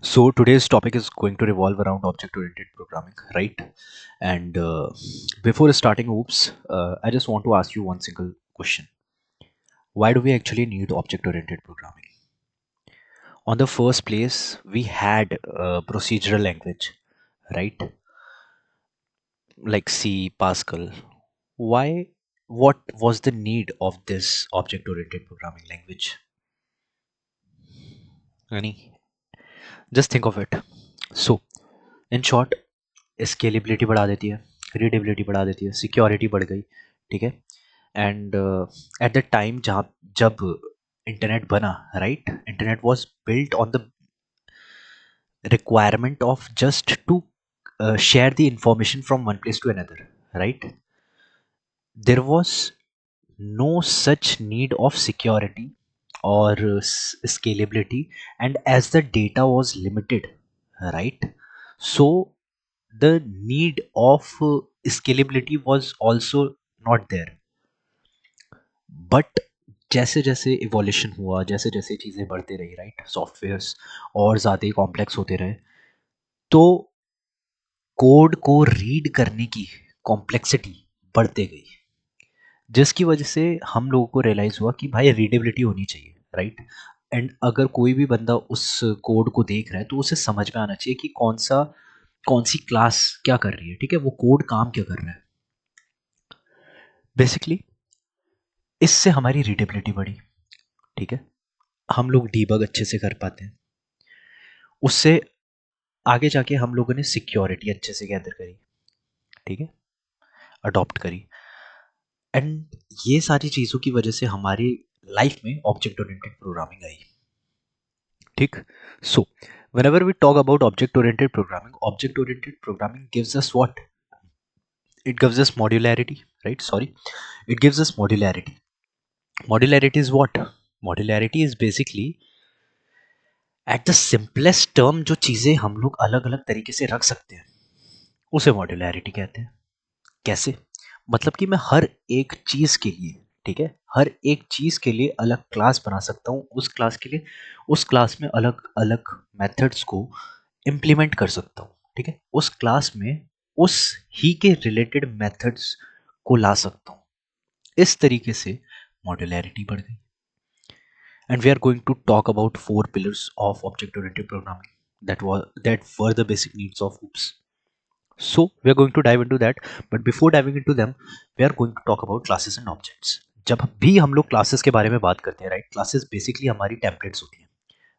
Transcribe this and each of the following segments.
So today's topic is going to revolve around object-oriented programming, right? And before starting, I just want to ask you one single question: why do we actually need object-oriented programming? On the first place, we had procedural language, right? Like C, Pascal. Why? What was the need of this object-oriented programming language? Any? Just think of it. So, in short, scalability बढ़ा देती है, readability बढ़ा देती है, security बढ़ गई, ठीक है। एंड एट द टाइम जहाँ जब इंटरनेट बना, right, internet was built on the requirement of just to share the information from one place to another, right? There was no such need of security or scalability, and as the data was limited, right, so the need of scalability was also not there. But जैसे जैसे evolution हुआ, जैसे जैसे चीज़ें बढ़ते रही, right, softwares और ज़्यादा कॉम्प्लेक्स होते रहे, तो कोड को रीड करने की कॉम्प्लेक्सिटी बढ़ते गई, जिसकी वजह से हम लोगों को रियलाइज़ हुआ कि भाई रीडेबिलिटी होनी चाहिए, राइट। एंड अगर कोई भी बंदा उस कोड को देख रहा है तो उसे समझ में आना चाहिए कि कौन सी क्लास क्या कर रही है, ठीक है, वो कोड काम क्या कर रहा है। बेसिकली इससे हमारी रीडेबिलिटी बढ़ी, ठीक है, हम लोग डीबग अच्छे से कर पाते हैं, उससे आगे जाके हम लोगों ने सिक्योरिटी अच्छे से गैदर करी, ठीक है, अडॉप्ट करी। एंड ये सारी चीज़ों की वजह से हमारी लाइफ में ऑब्जेक्ट ओरिएंटेड प्रोग्रामिंग आई, ठीक। सो whenever we talk about object oriented programming gives us what? It gives us modularity, right? Sorry, it gives us modularity. Modularity is what? Modularity is basically at the simplest term जो चीज़ें हम लोग अलग अलग तरीके से रख सकते हैं उसे मॉड्यूलैरिटी कहते हैं। कैसे? मतलब कि मैं हर एक चीज़ के लिए, ठीक है, हर एक चीज़ के लिए अलग क्लास बना सकता हूँ, उस क्लास के लिए उस क्लास में अलग अलग मेथड्स को इम्प्लीमेंट कर सकता हूँ, ठीक है, उस क्लास में उस ही के रिलेटेड मेथड्स को ला सकता हूँ। इस तरीके से मॉड्यूलैरिटी बढ़ गई। And we are going to talk about four pillars of object oriented programming that were the basic needs of OOPS. So we are going to dive into that, but before diving into them, we are going to talk about classes and objects. जब भी हम लोग classes के बारे में बात करते हैं, राइट, क्लासेस बेसिकली हमारी टेम्पलेट्स होती हैं,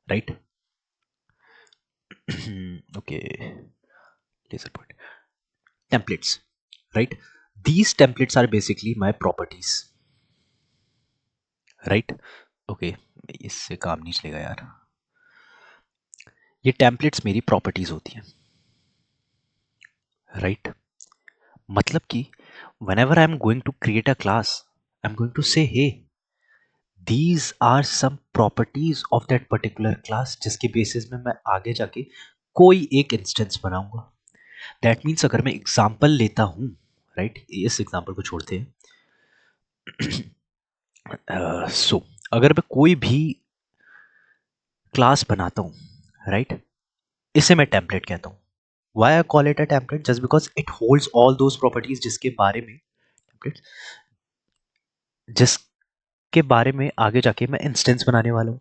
right. Okay, laser point, templates, right, these templates are basically my properties, right? Okay, इससे काम नहीं चलेगा यार, ये टेम्पलेट्स मेरी प्रॉपर्टीज होती हैं, राइट। मतलब कि whenever I'm going to create a class, I'm going to say, hey, these are some properties of that particular class, जिसके बेसिस में मैं आगे जाके कोई एक इंस्टेंस बनाऊंगा। दैट मीन्स अगर मैं एग्जाम्पल लेता हूँ, राइट, इस एग्जाम्पल को छोड़ते हैं, सो अगर मैं कोई भी क्लास बनाता हूँ, राइट, इसे मैं टेम्पलेट कहता हूँ। Why I call it a template? Just because it holds all those properties जिसके बारे में, जिसके बारे में आगे जाके मैं इंस्टेंस बनाने वाला हूँ।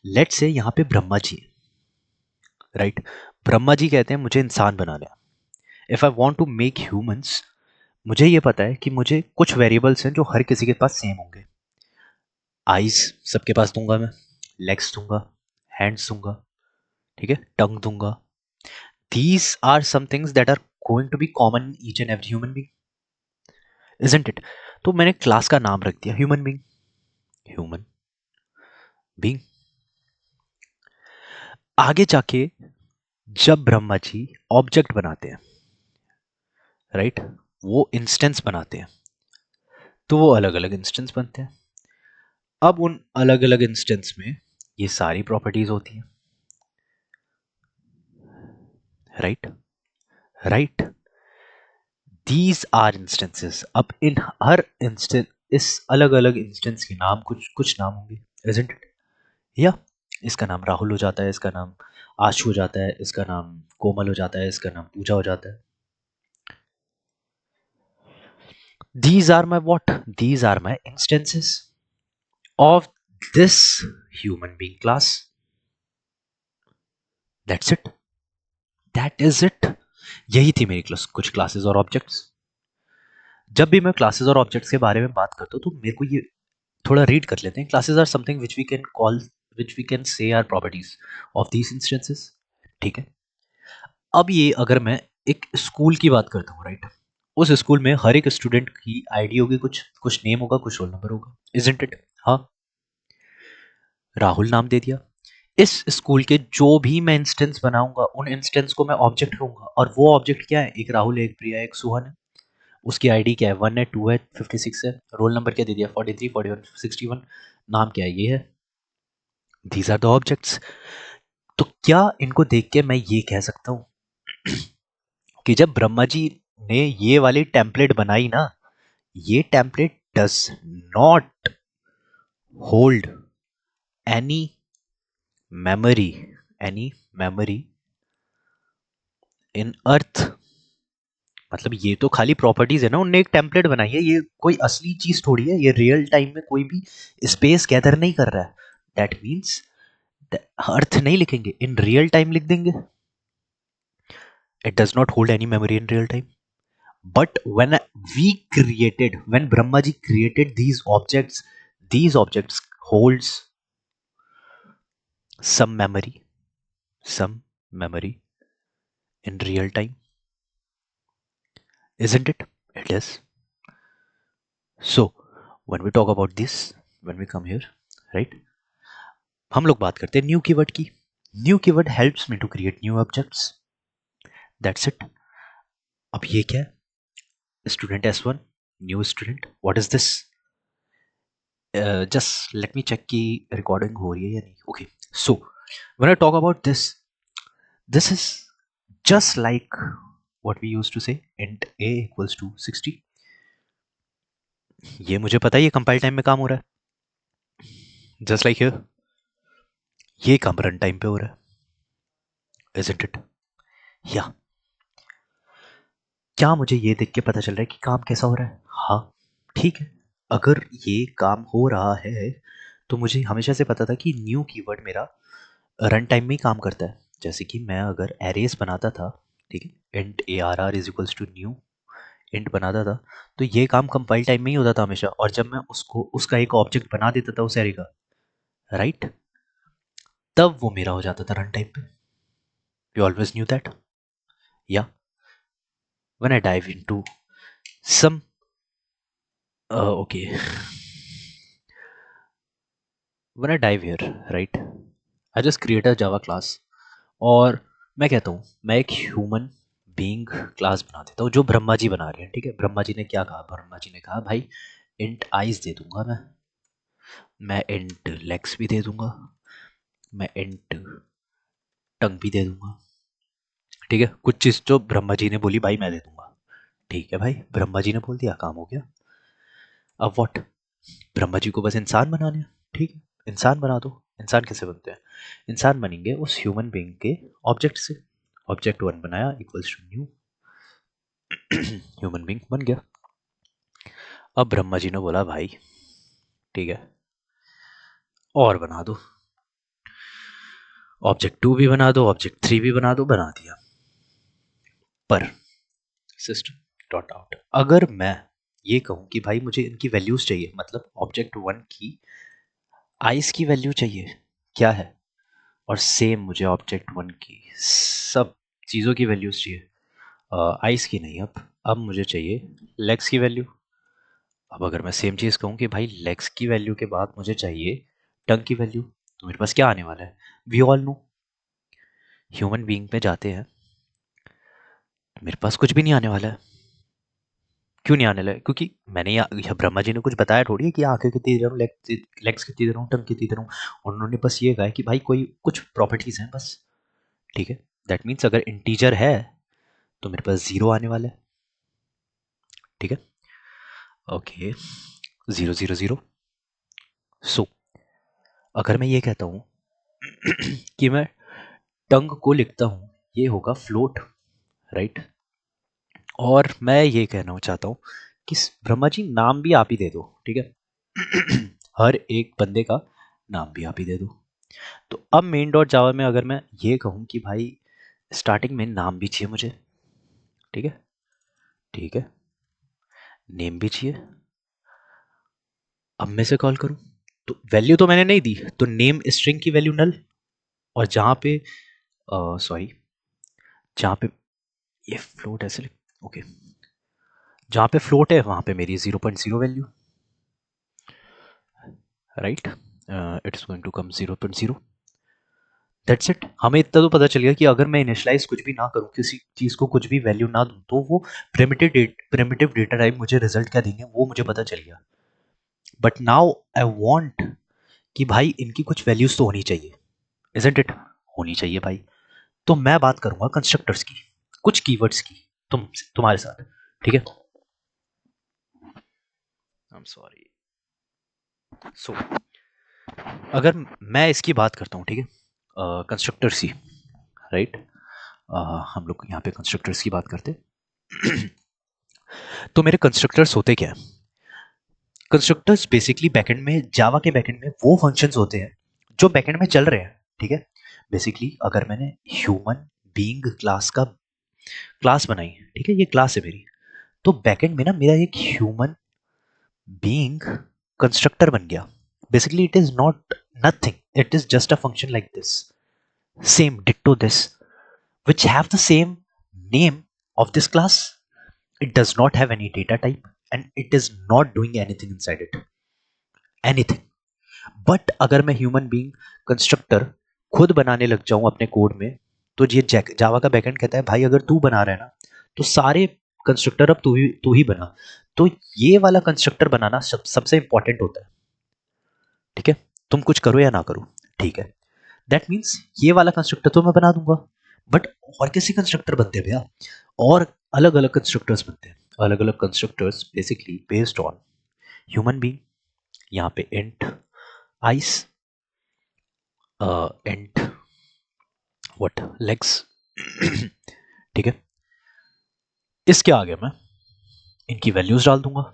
लेट से यहाँ पे ब्रह्मा जी, राइट, ब्रह्मा जी कहते हैं मुझे इंसान बनाना है। If I want to make humans, मुझे ये पता है कि मुझे कुछ वेरिएबल्स हैं जो हर किसी के पास सेम होंगे। आईज सबके पास दूंगा मैं, लेग्स दूंगा, हैंड्स दूंगा, ठीक है, टंग दूंगा। These are some things that are going to be common in each and every human being, isn't it? तो मैंने क्लास का नाम रख दिया ह्यूमन बीइंग, ह्यूमन बीइंग। आगे जाके जब ब्रह्मा जी ऑब्जेक्ट बनाते हैं, राइट, वो इंस्टेंस बनाते हैं, तो वो अलग अलग इंस्टेंस बनते हैं। अब उन अलग अलग इंस्टेंस में ये सारी प्रॉपर्टीज होती हैं, right, right, these are instances. अब इन हर इंस्टेंस, इस अलग अलग इंस्टेंस के नाम कुछ कुछ नाम होंगे, isn't it? या इसका नाम राहुल हो जाता है, इसका नाम आशु हो जाता है, इसका नाम कोमल हो जाता है, इसका नाम पूजा हो जाता है. These are my what? These are my instances of this human being class. That's it. That is it. यही थी मेरी क्लास, कुछ क्लासेस और ऑब्जेक्ट्स. जब भी मैं क्लासेस और ऑब्जेक्ट्स के बारे में बात करता हूँ तो मेरे को ये थोड़ा रीड कर लेते हैं. Classes are something which we can call, which we can say are properties of these instances. ठीक है. अब ये अगर मैं एक स्कूल की बात करता हूँ, राइट, उस स्कूल में हर एक स्टूडेंट की आईडी होगी, कुछ कुछ नेम होगा, कुछ रोल नंबर होगा. Isn't it? हाँ. राहुल नाम दे दिया. इस स्कूल के जो भी मैं इंस्टेंस बनाऊंगा उन इंस्टेंस को मैं ऑब्जेक्ट लूंगा, और वो ऑब्जेक्ट क्या है? एक राहुल है, एक प्रिया है, एक सुहान है. उसकी आईडी क्या है? 1 है, 2 है, 56 है. रोल नंबर क्या दे दिया? 43, 41, 61. नाम क्या है? ये है. These are the objects. तो क्या इनको देख के मैं ये कह सकता हूँ कि जब ब्रह्मा जी ने ये वाली टेम्पलेट बनाई ना, ये template does not hold any memory, any memory in earth. मतलब ये तो खाली प्रॉपर्टीज है ना, उनने एक टेम्पलेट बनाई है, ये कोई असली चीज थोड़ी है, ये रियल टाइम में कोई भी स्पेस गैदर नहीं कर रहा है. दैट मीन्स अर्थ नहीं लिखेंगे, इन रियल टाइम लिख देंगे. It does not hold any memory in real time. But when Brahmaji created these objects holds some memory in real time, isn't it? It is. So, when we talk about this, when we come here, right? हम लोग बात करते हैं new keyword की. New keyword helps me to create new objects. That's it. अब ये क्या है? Student S1, new student. What is this? Just let me check की रिकॉर्डिंग हो रही है या नहीं. Okay. So when I talk about this is just like what we used to say int a equals to 60. ये मुझे पता है ये कंपाइल टाइम में काम हो रहा है. जस्ट लाइक हियर ये काम रन टाइम पे हो रहा है. isn't it? या क्या मुझे ये देख के पता चल रहा है कि काम कैसा हो रहा है? हाँ. ठीक है. अगर ये काम हो रहा है तो मुझे हमेशा से पता था कि न्यू कीवर्ड मेरा रन टाइम में ही काम करता है. जैसे कि मैं अगर एरेस बनाता था, ठीक है, int A R R is equals to new int बनाता था, तो ये काम कंपाइल टाइम में ही होता था हमेशा. और जब मैं उसको उसका एक ऑब्जेक्ट बना देता था उस एरे का, राइट, तब वो मेरा हो जाता था रन टाइम पे. You always knew that. या when I dive into some okay, when I dive here, right, I just create a Java class. और मैं कहता हूँ मैं एक ह्यूमन बीइंग क्लास बना देता हूँ जो ब्रह्मा जी बना रहे हैं. ठीक है. ब्रह्मा जी ने क्या कहा? ब्रह्मा जी ने कहा भाई इंट आइज दे दूंगा, मैं इंट लेग्स भी दे दूंगा, मैं इंट टंग भी दे दूंगा. ठीक है. कुछ चीज़ जो ब्रह्मा जी ने बोली भाई मैं दे दूंगा. ठीक है भाई, ब्रह्मा जी ने बोल दिया, काम हो गया. अब व्हाट? ब्रह्मा जी को बस इंसान बनाने हैं. ठीक है, इंसान बना दो. इंसान कैसे बनते हैं? इंसान बनेंगे उस ह्यूमन बीइंग के ऑब्जेक्ट से. ऑब्जेक्ट 1 बनाया equals to new human being बन गया. अब ब्रह्मा जी ने बोला भाई ठीक है और बना दो, ऑब्जेक्ट 2 भी बना दो, ऑब्जेक्ट 3 भी बना दो. बना दिया. पर सिस्टम डॉट आउट, अगर मैं ये कहूँ कि भाई मुझे इनकी वैल्यूज चाहिए, मतलब ऑब्जेक्ट 1 की आइस की वैल्यू चाहिए, क्या है, और सेम मुझे ऑब्जेक्ट 1 की सब चीज़ों की वैल्यूज चाहिए. आइस की नहीं, अब मुझे चाहिए लेग्स की वैल्यू. अब अगर मैं सेम चीज़ कहूँ कि भाई लेग्स की वैल्यू के बाद मुझे चाहिए टंग की वैल्यू, तो मेरे पास क्या आने वाला है? We all know human being पे जाते हैं, मेरे पास कुछ भी नहीं आने वाला है. क्यों नहीं आने वाला है? क्योंकि मैंने यह ब्रह्मा जी ने कुछ बताया थोड़ी है कि आंखें कितनी दे रहा हूँ, लेग्स कितनी दे रहा हूँ, टंग कितनी दे रहा हूँ. उन्होंने बस ये कहा है कि भाई कोई कुछ प्रॉपर्टीज हैं बस. ठीक है. दैट मीन्स अगर इंटीजर है तो मेरे पास जीरो आने वाला है. ठीक है. ओके. 0 0 0. सो अगर मैं ये कहता हूँ कि मैं टंग को लिखता हूँ, ये होगा फ्लोट, राइट। और मैं ये कहना चाहता हूँ कि ब्रह्मा जी नाम भी आप ही दे दो, ठीक है। हर एक बंदे का नाम भी आप ही दे दो। तो अब मेन डॉट जावा में अगर मैं ये कहूँ कि भाई स्टार्टिंग में नाम भी चाहिए मुझे, ठीक है, ठीक है, नेम भी चाहिए। अब मैं से कॉल करूँ तो वैल्यू तो मैंने नहीं दी, तो नेम स्ट्रिंग की वैल्यू नल, और जहाँ पे सॉरी, जहाँ पे ये फ्लोट ऐसे, ओके, जहाँ पे फ्लोट है वहाँ पे मेरी 0.0 value, right, it's going to come 0.0। That's it. हमें इतना तो पता चल गया कि अगर मैं इनिशियलाइज कुछ भी ना करूँ, किसी चीज़ को कुछ भी वैल्यू ना दूँ, तो वो प्रिमिटिव डेटा टाइप मुझे रिजल्ट क्या देंगे वो मुझे पता चल गया। बट नाउ आई वांट कि भाई इनकी कुछ वैल्यूज तो होनी चाहिए, इजंट इट, होनी चाहिए भाई। तो मैं बात करूंगा कंस्ट्रक्टर्स की, कुछ कीवर्ड्स की, तुम्हारे साथ, ठीक है। I am sorry. सो अगर मैं इसकी बात करता हूँ, ठीक है, कंस्ट्रक्टर्स की, राइट, हम लोग यहाँ पे कंस्ट्रक्टर्स की बात करते हैं। तो मेरे कंस्ट्रक्टर्स होते क्या है? कंस्ट्रक्टर्स बेसिकली बैकएंड में, जावा के बैकएंड में वो फंक्शंस होते हैं जो बैकएंड में चल रहे हैं, ठीक है। बेसिकली अगर मैंने ह्यूमन बीइंग क्लास का क्लास बनाई, ठीक है, ये क्लास है मेरी, तो बैकएंड में ना मेरा एक ह्यूमन बीइंग कंस्ट्रक्टर बन गया। Basically it is not nothing, it is just a function like this, same ditto this, which have the same name of this class. It does not have any data type and it is not doing anything inside it, anything. But अगर मैं human being constructor खुद बनाने लग जाऊं अपने code में, तो ये जावा का बैकएंड कहता है भाई अगर तू बना रहा है ना, तो सारे कंस्ट्रक्टर अब तू ही बना। तो ये वाला कंस्ट्रक्टर बनाना सबसे इंपॉर्टेंट होता है, ठीक है। तुम कुछ करो या ना करो, ठीक है। दैट मीन्स ये वाला कंस्ट्रक्टर तो मैं बना दूंगा, बट और कैसे कंस्ट्रक्टर बनते हैं भैया? और अलग अलग कंस्ट्रक्टर्स बनते हैं, अलग अलग constructors basically based on human being. यहाँ पे int ice, int what legs, ठीक है। इसके आगे मैं इनकी वैल्यूज डाल दूंगा।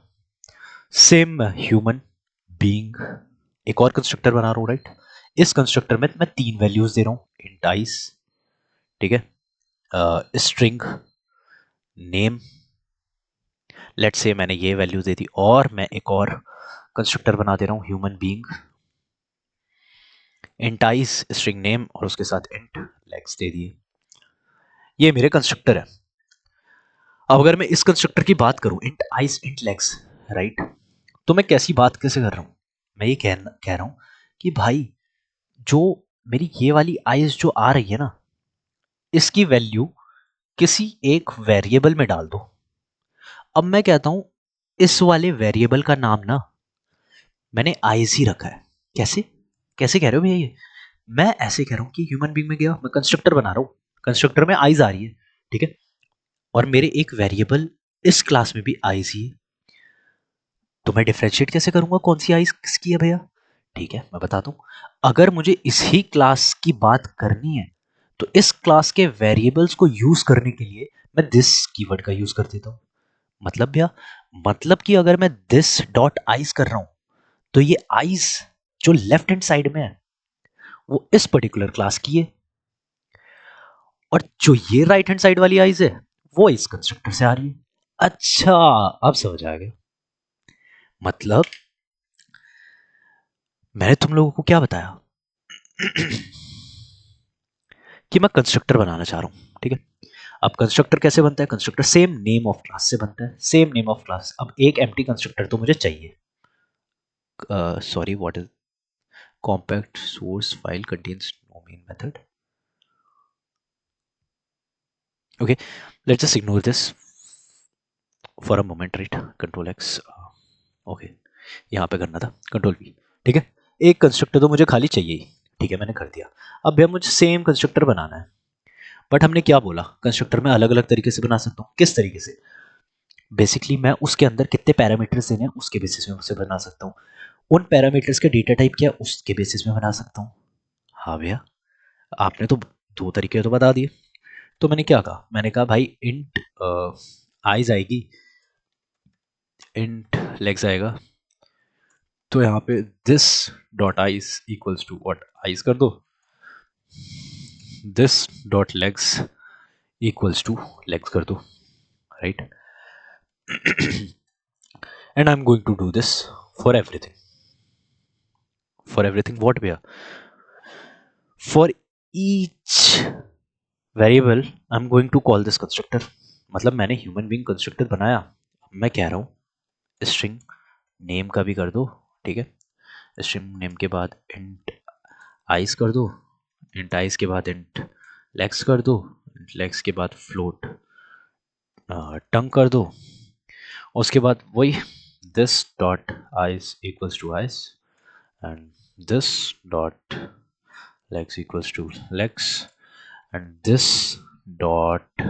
सेम ह्यूमन बीइंग एक और कंस्ट्रक्टर बना रहा हूँ, राइट। इस कंस्ट्रक्टर में मैं 3 वैल्यूज दे रहा हूँ, इंट आइस, ठीक है, स्ट्रिंग नेम, लेट्स से मैंने ये वैल्यू दे दी, और मैं एक और कंस्ट्रक्टर बना दे रहा हूँ human being, int ice string name और उसके साथ इंट लेग्स दे दिए। ये मेरे कंस्ट्रक्टर है। अब अगर मैं इस कंस्ट्रक्टर की बात करूं, int ice int legs, right, तो मैं कैसी बात कैसे कर रहा हूं? मैं ये कह रहा हूं कि भाई जो मेरी ये वाली आइस जो आ रही है ना, इसकी वैल्यू किसी एक वेरिएबल में डाल दो। अब मैं कहता हूं इस वाले वेरिएबल का नाम ना मैंने आइस ही रखा है। कैसे कैसे कह रहे हो भैया ये? मैं ऐसे कह रहा हूं कि ह्यूमन बीइंग में गया, मैं कंस्ट्रक्टर बना रहा हूं, कंस्ट्रक्टर में आइज आ रही है, ठीक है, और मेरे एक वेरिएबल इस क्लास में भी आइज ही है। तो मैं डिफरेंशिएट कैसे करूंगा कौन सी आइज किसकी है भैया? ठीक है, मैं बताता हूं। अगर मुझे इसी क्लास की बात करनी है, तो इस क्लास के वेरिएबल्स को यूज करने के लिए मैं दिस कीवर्ड का यूज कर देता हूं। मतलब भैया, मतलब कि अगर मैं दिस डॉट आइज कर रहा हूं, तो ये आइज जो लेफ्ट हैंड साइड में है वो इस पर्टिकुलर क्लास की है, और जो ये राइट हैंड साइड वाली आइज है वो इस कंस्ट्रक्टर से आ रही है। अच्छा, अब समझ आ गया। मतलब मैंने तुम लोगों को क्या बताया कि मैं कंस्ट्रक्टर बनाना चाह रहा हूं, ठीक है। अब कंस्ट्रक्टर कैसे बनता है? Constructor same name of class से बनता है, सेम नेम ऑफ क्लास। अब एक एम्प्टी कंस्ट्रक्टर तो मुझे चाहिए। Sorry, what is compact source file contains no main method? Okay, let's just ignore this for a moment, right. Control X, okay, यहाँ पे करना था कंट्रोल वी, ठीक है। एक कंस्ट्रक्टर तो मुझे खाली चाहिए ही, ठीक है, मैंने कर दिया। अब भैया मुझे सेम कंस्ट्रक्टर बनाना है, बट हमने क्या बोला, कंस्ट्रक्टर में अलग अलग तरीके से बना सकता हूँ। किस तरीके से? बेसिकली मैं उसके अंदर कितने पैरामीटर्स देने हैं उसके बेसिस में उसे बना सकता हूँ। उन पैरामीटर्स के डेटा टाइप क्या है उसके बेसिस में बना सकता हूँ। हाँ भैया, आपने तो दो तरीके तो बता दिए। तो मैंने क्या कहा, मैंने कहा भाई इंट आइज आएगी, इंट लेग्स आएगा, तो यहाँ पे this dot eyes equals to what, eyes कर दो, this dot legs equals to legs कर दो, right. And I'm going to do this for everything. For everything what भैया? For each variable I'm going to call this constructor. मतलब मैंने human being constructor बनाया, मैं कह रहा हूँ स्ट्रिंग नेम का भी कर दो, ठीक है। स्ट्रिंग नेम के बाद इंट आइस कर दो, इंट आइस के बाद इंट लेग्स कर दो, इंट लेग्स के बाद फ्लोट टंग कर दो, उसके बाद वही this dot eyes equals to eyes and this dot legs equals to legs and this dot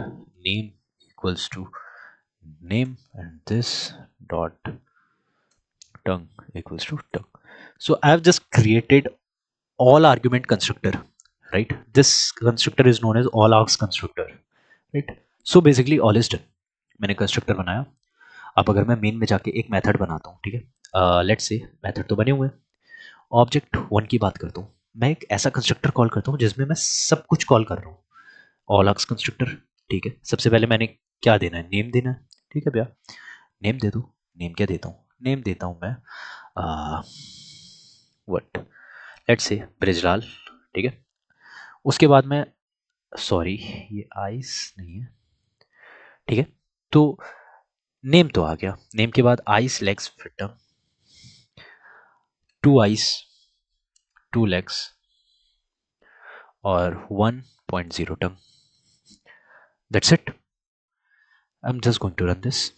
name equals to name and this dot tongue equals to tongue. So I have just created all argument constructor, right? This constructor is known as all args constructor, right? So basically all is done. मैंने constructor बनाया। अब अगर मैं main में जाके एक method बनाता हूँ, ठीक है, लेट्स से मेथड तो बने हुए हैं, ऑब्जेक्ट वन की बात करता हूँ, मैं एक ऐसा कंस्ट्रक्टर कॉल करता हूँ जिसमें मैं सब कुछ कॉल कर रहा हूँ, ऑल आर्क्स कंस्ट्रक्टर, ठीक है। सबसे पहले मैंने क्या देना है, नेम देना है, ठीक है भैया, नेम दे दो। नेम क्या देता हूँ, नेम देता हूँ मैं व्हाट, लेट्स से ब्रिजलाल, ठीक है। उसके बाद मैं, सॉरी ये आइस नहीं है, ठीक है। तो नेम तो आ गया, नेम के बाद आइस लेग्स फिर tongue, two eyes two legs और 1.0 tongue, that's it. I am just going to run this,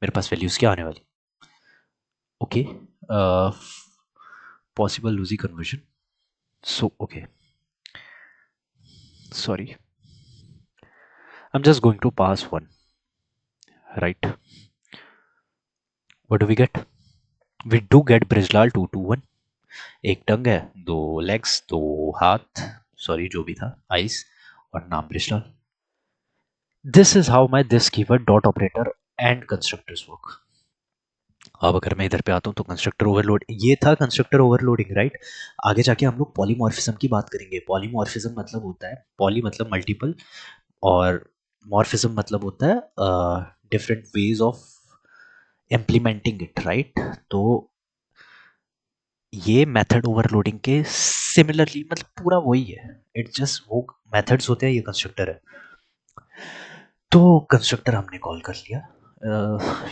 मेरे पास वैल्यूज क्या आने वाली, okay, possible lossy conversion, so okay, sorry, I'm just going to pass one, right? What do we get? We do get Brijlal 221, एक टंग है, दो legs, दो हाथ, सॉरी जो भी था, आइस और नाम Brijlal. This is how my this keyword dot operator and constructors work. अब अगर मैं इधर पे आता हूँ तो कंस्ट्रक्टर ओवरलोड, ये था कंस्ट्रक्टर ओवरलोडिंग, राइट। आगे जाके हम लोग पॉलीमॉर्फिज्म की बात करेंगे। पॉलीमॉर्फिज्म मतलब होता है, पॉली मतलब मल्टीपल और मॉर्फिज्म मतलब होता है different ways of implementing it, right. तो ये मेथड ओवरलोडिंग के सिमिलरली मतलब पूरा वही है, इट जस्ट वो मेथड्स होते हैं, ये कंस्ट्रक्टर है। तो कंस्ट्रक्टर हमने कॉल कर लिया,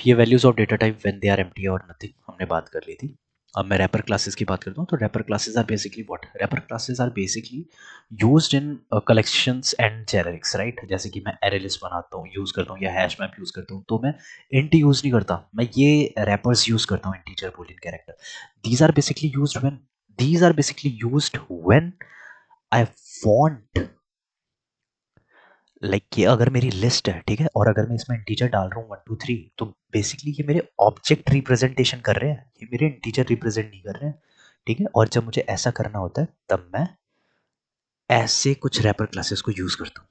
ये values of data type when they are empty और नथिंग हमने बात कर ली थी। अब मैं रैपर क्लासेस की बात करता हूँ, तो wrapper classes are basically what, wrapper classes are basically used in collections and generics, right. जैसे कि मैं एरे लिस्ट बनाता हूँ, यूज करता हूँ, या हैश मैप यूज करता हूँ, तो मैं इंट यूज नहीं करता, मैं ये रैपर्स यूज करता हूँ, integer boolean character. These are basically used when, these are basically used when I want, like ये अगर मेरी लिस्ट है, ठीक है, और अगर मैं इसमें इंटीजर डाल रहा हूँ 1 2 3, तो बेसिकली ये मेरे ऑब्जेक्ट रिप्रेजेंटेशन कर रहे हैं, ये मेरे इंटीजर रिप्रेजेंट नहीं कर रहे हैं, ठीक है। और जब मुझे ऐसा करना होता है तब मैं ऐसे कुछ रैपर क्लासेस को यूज करता हूँ,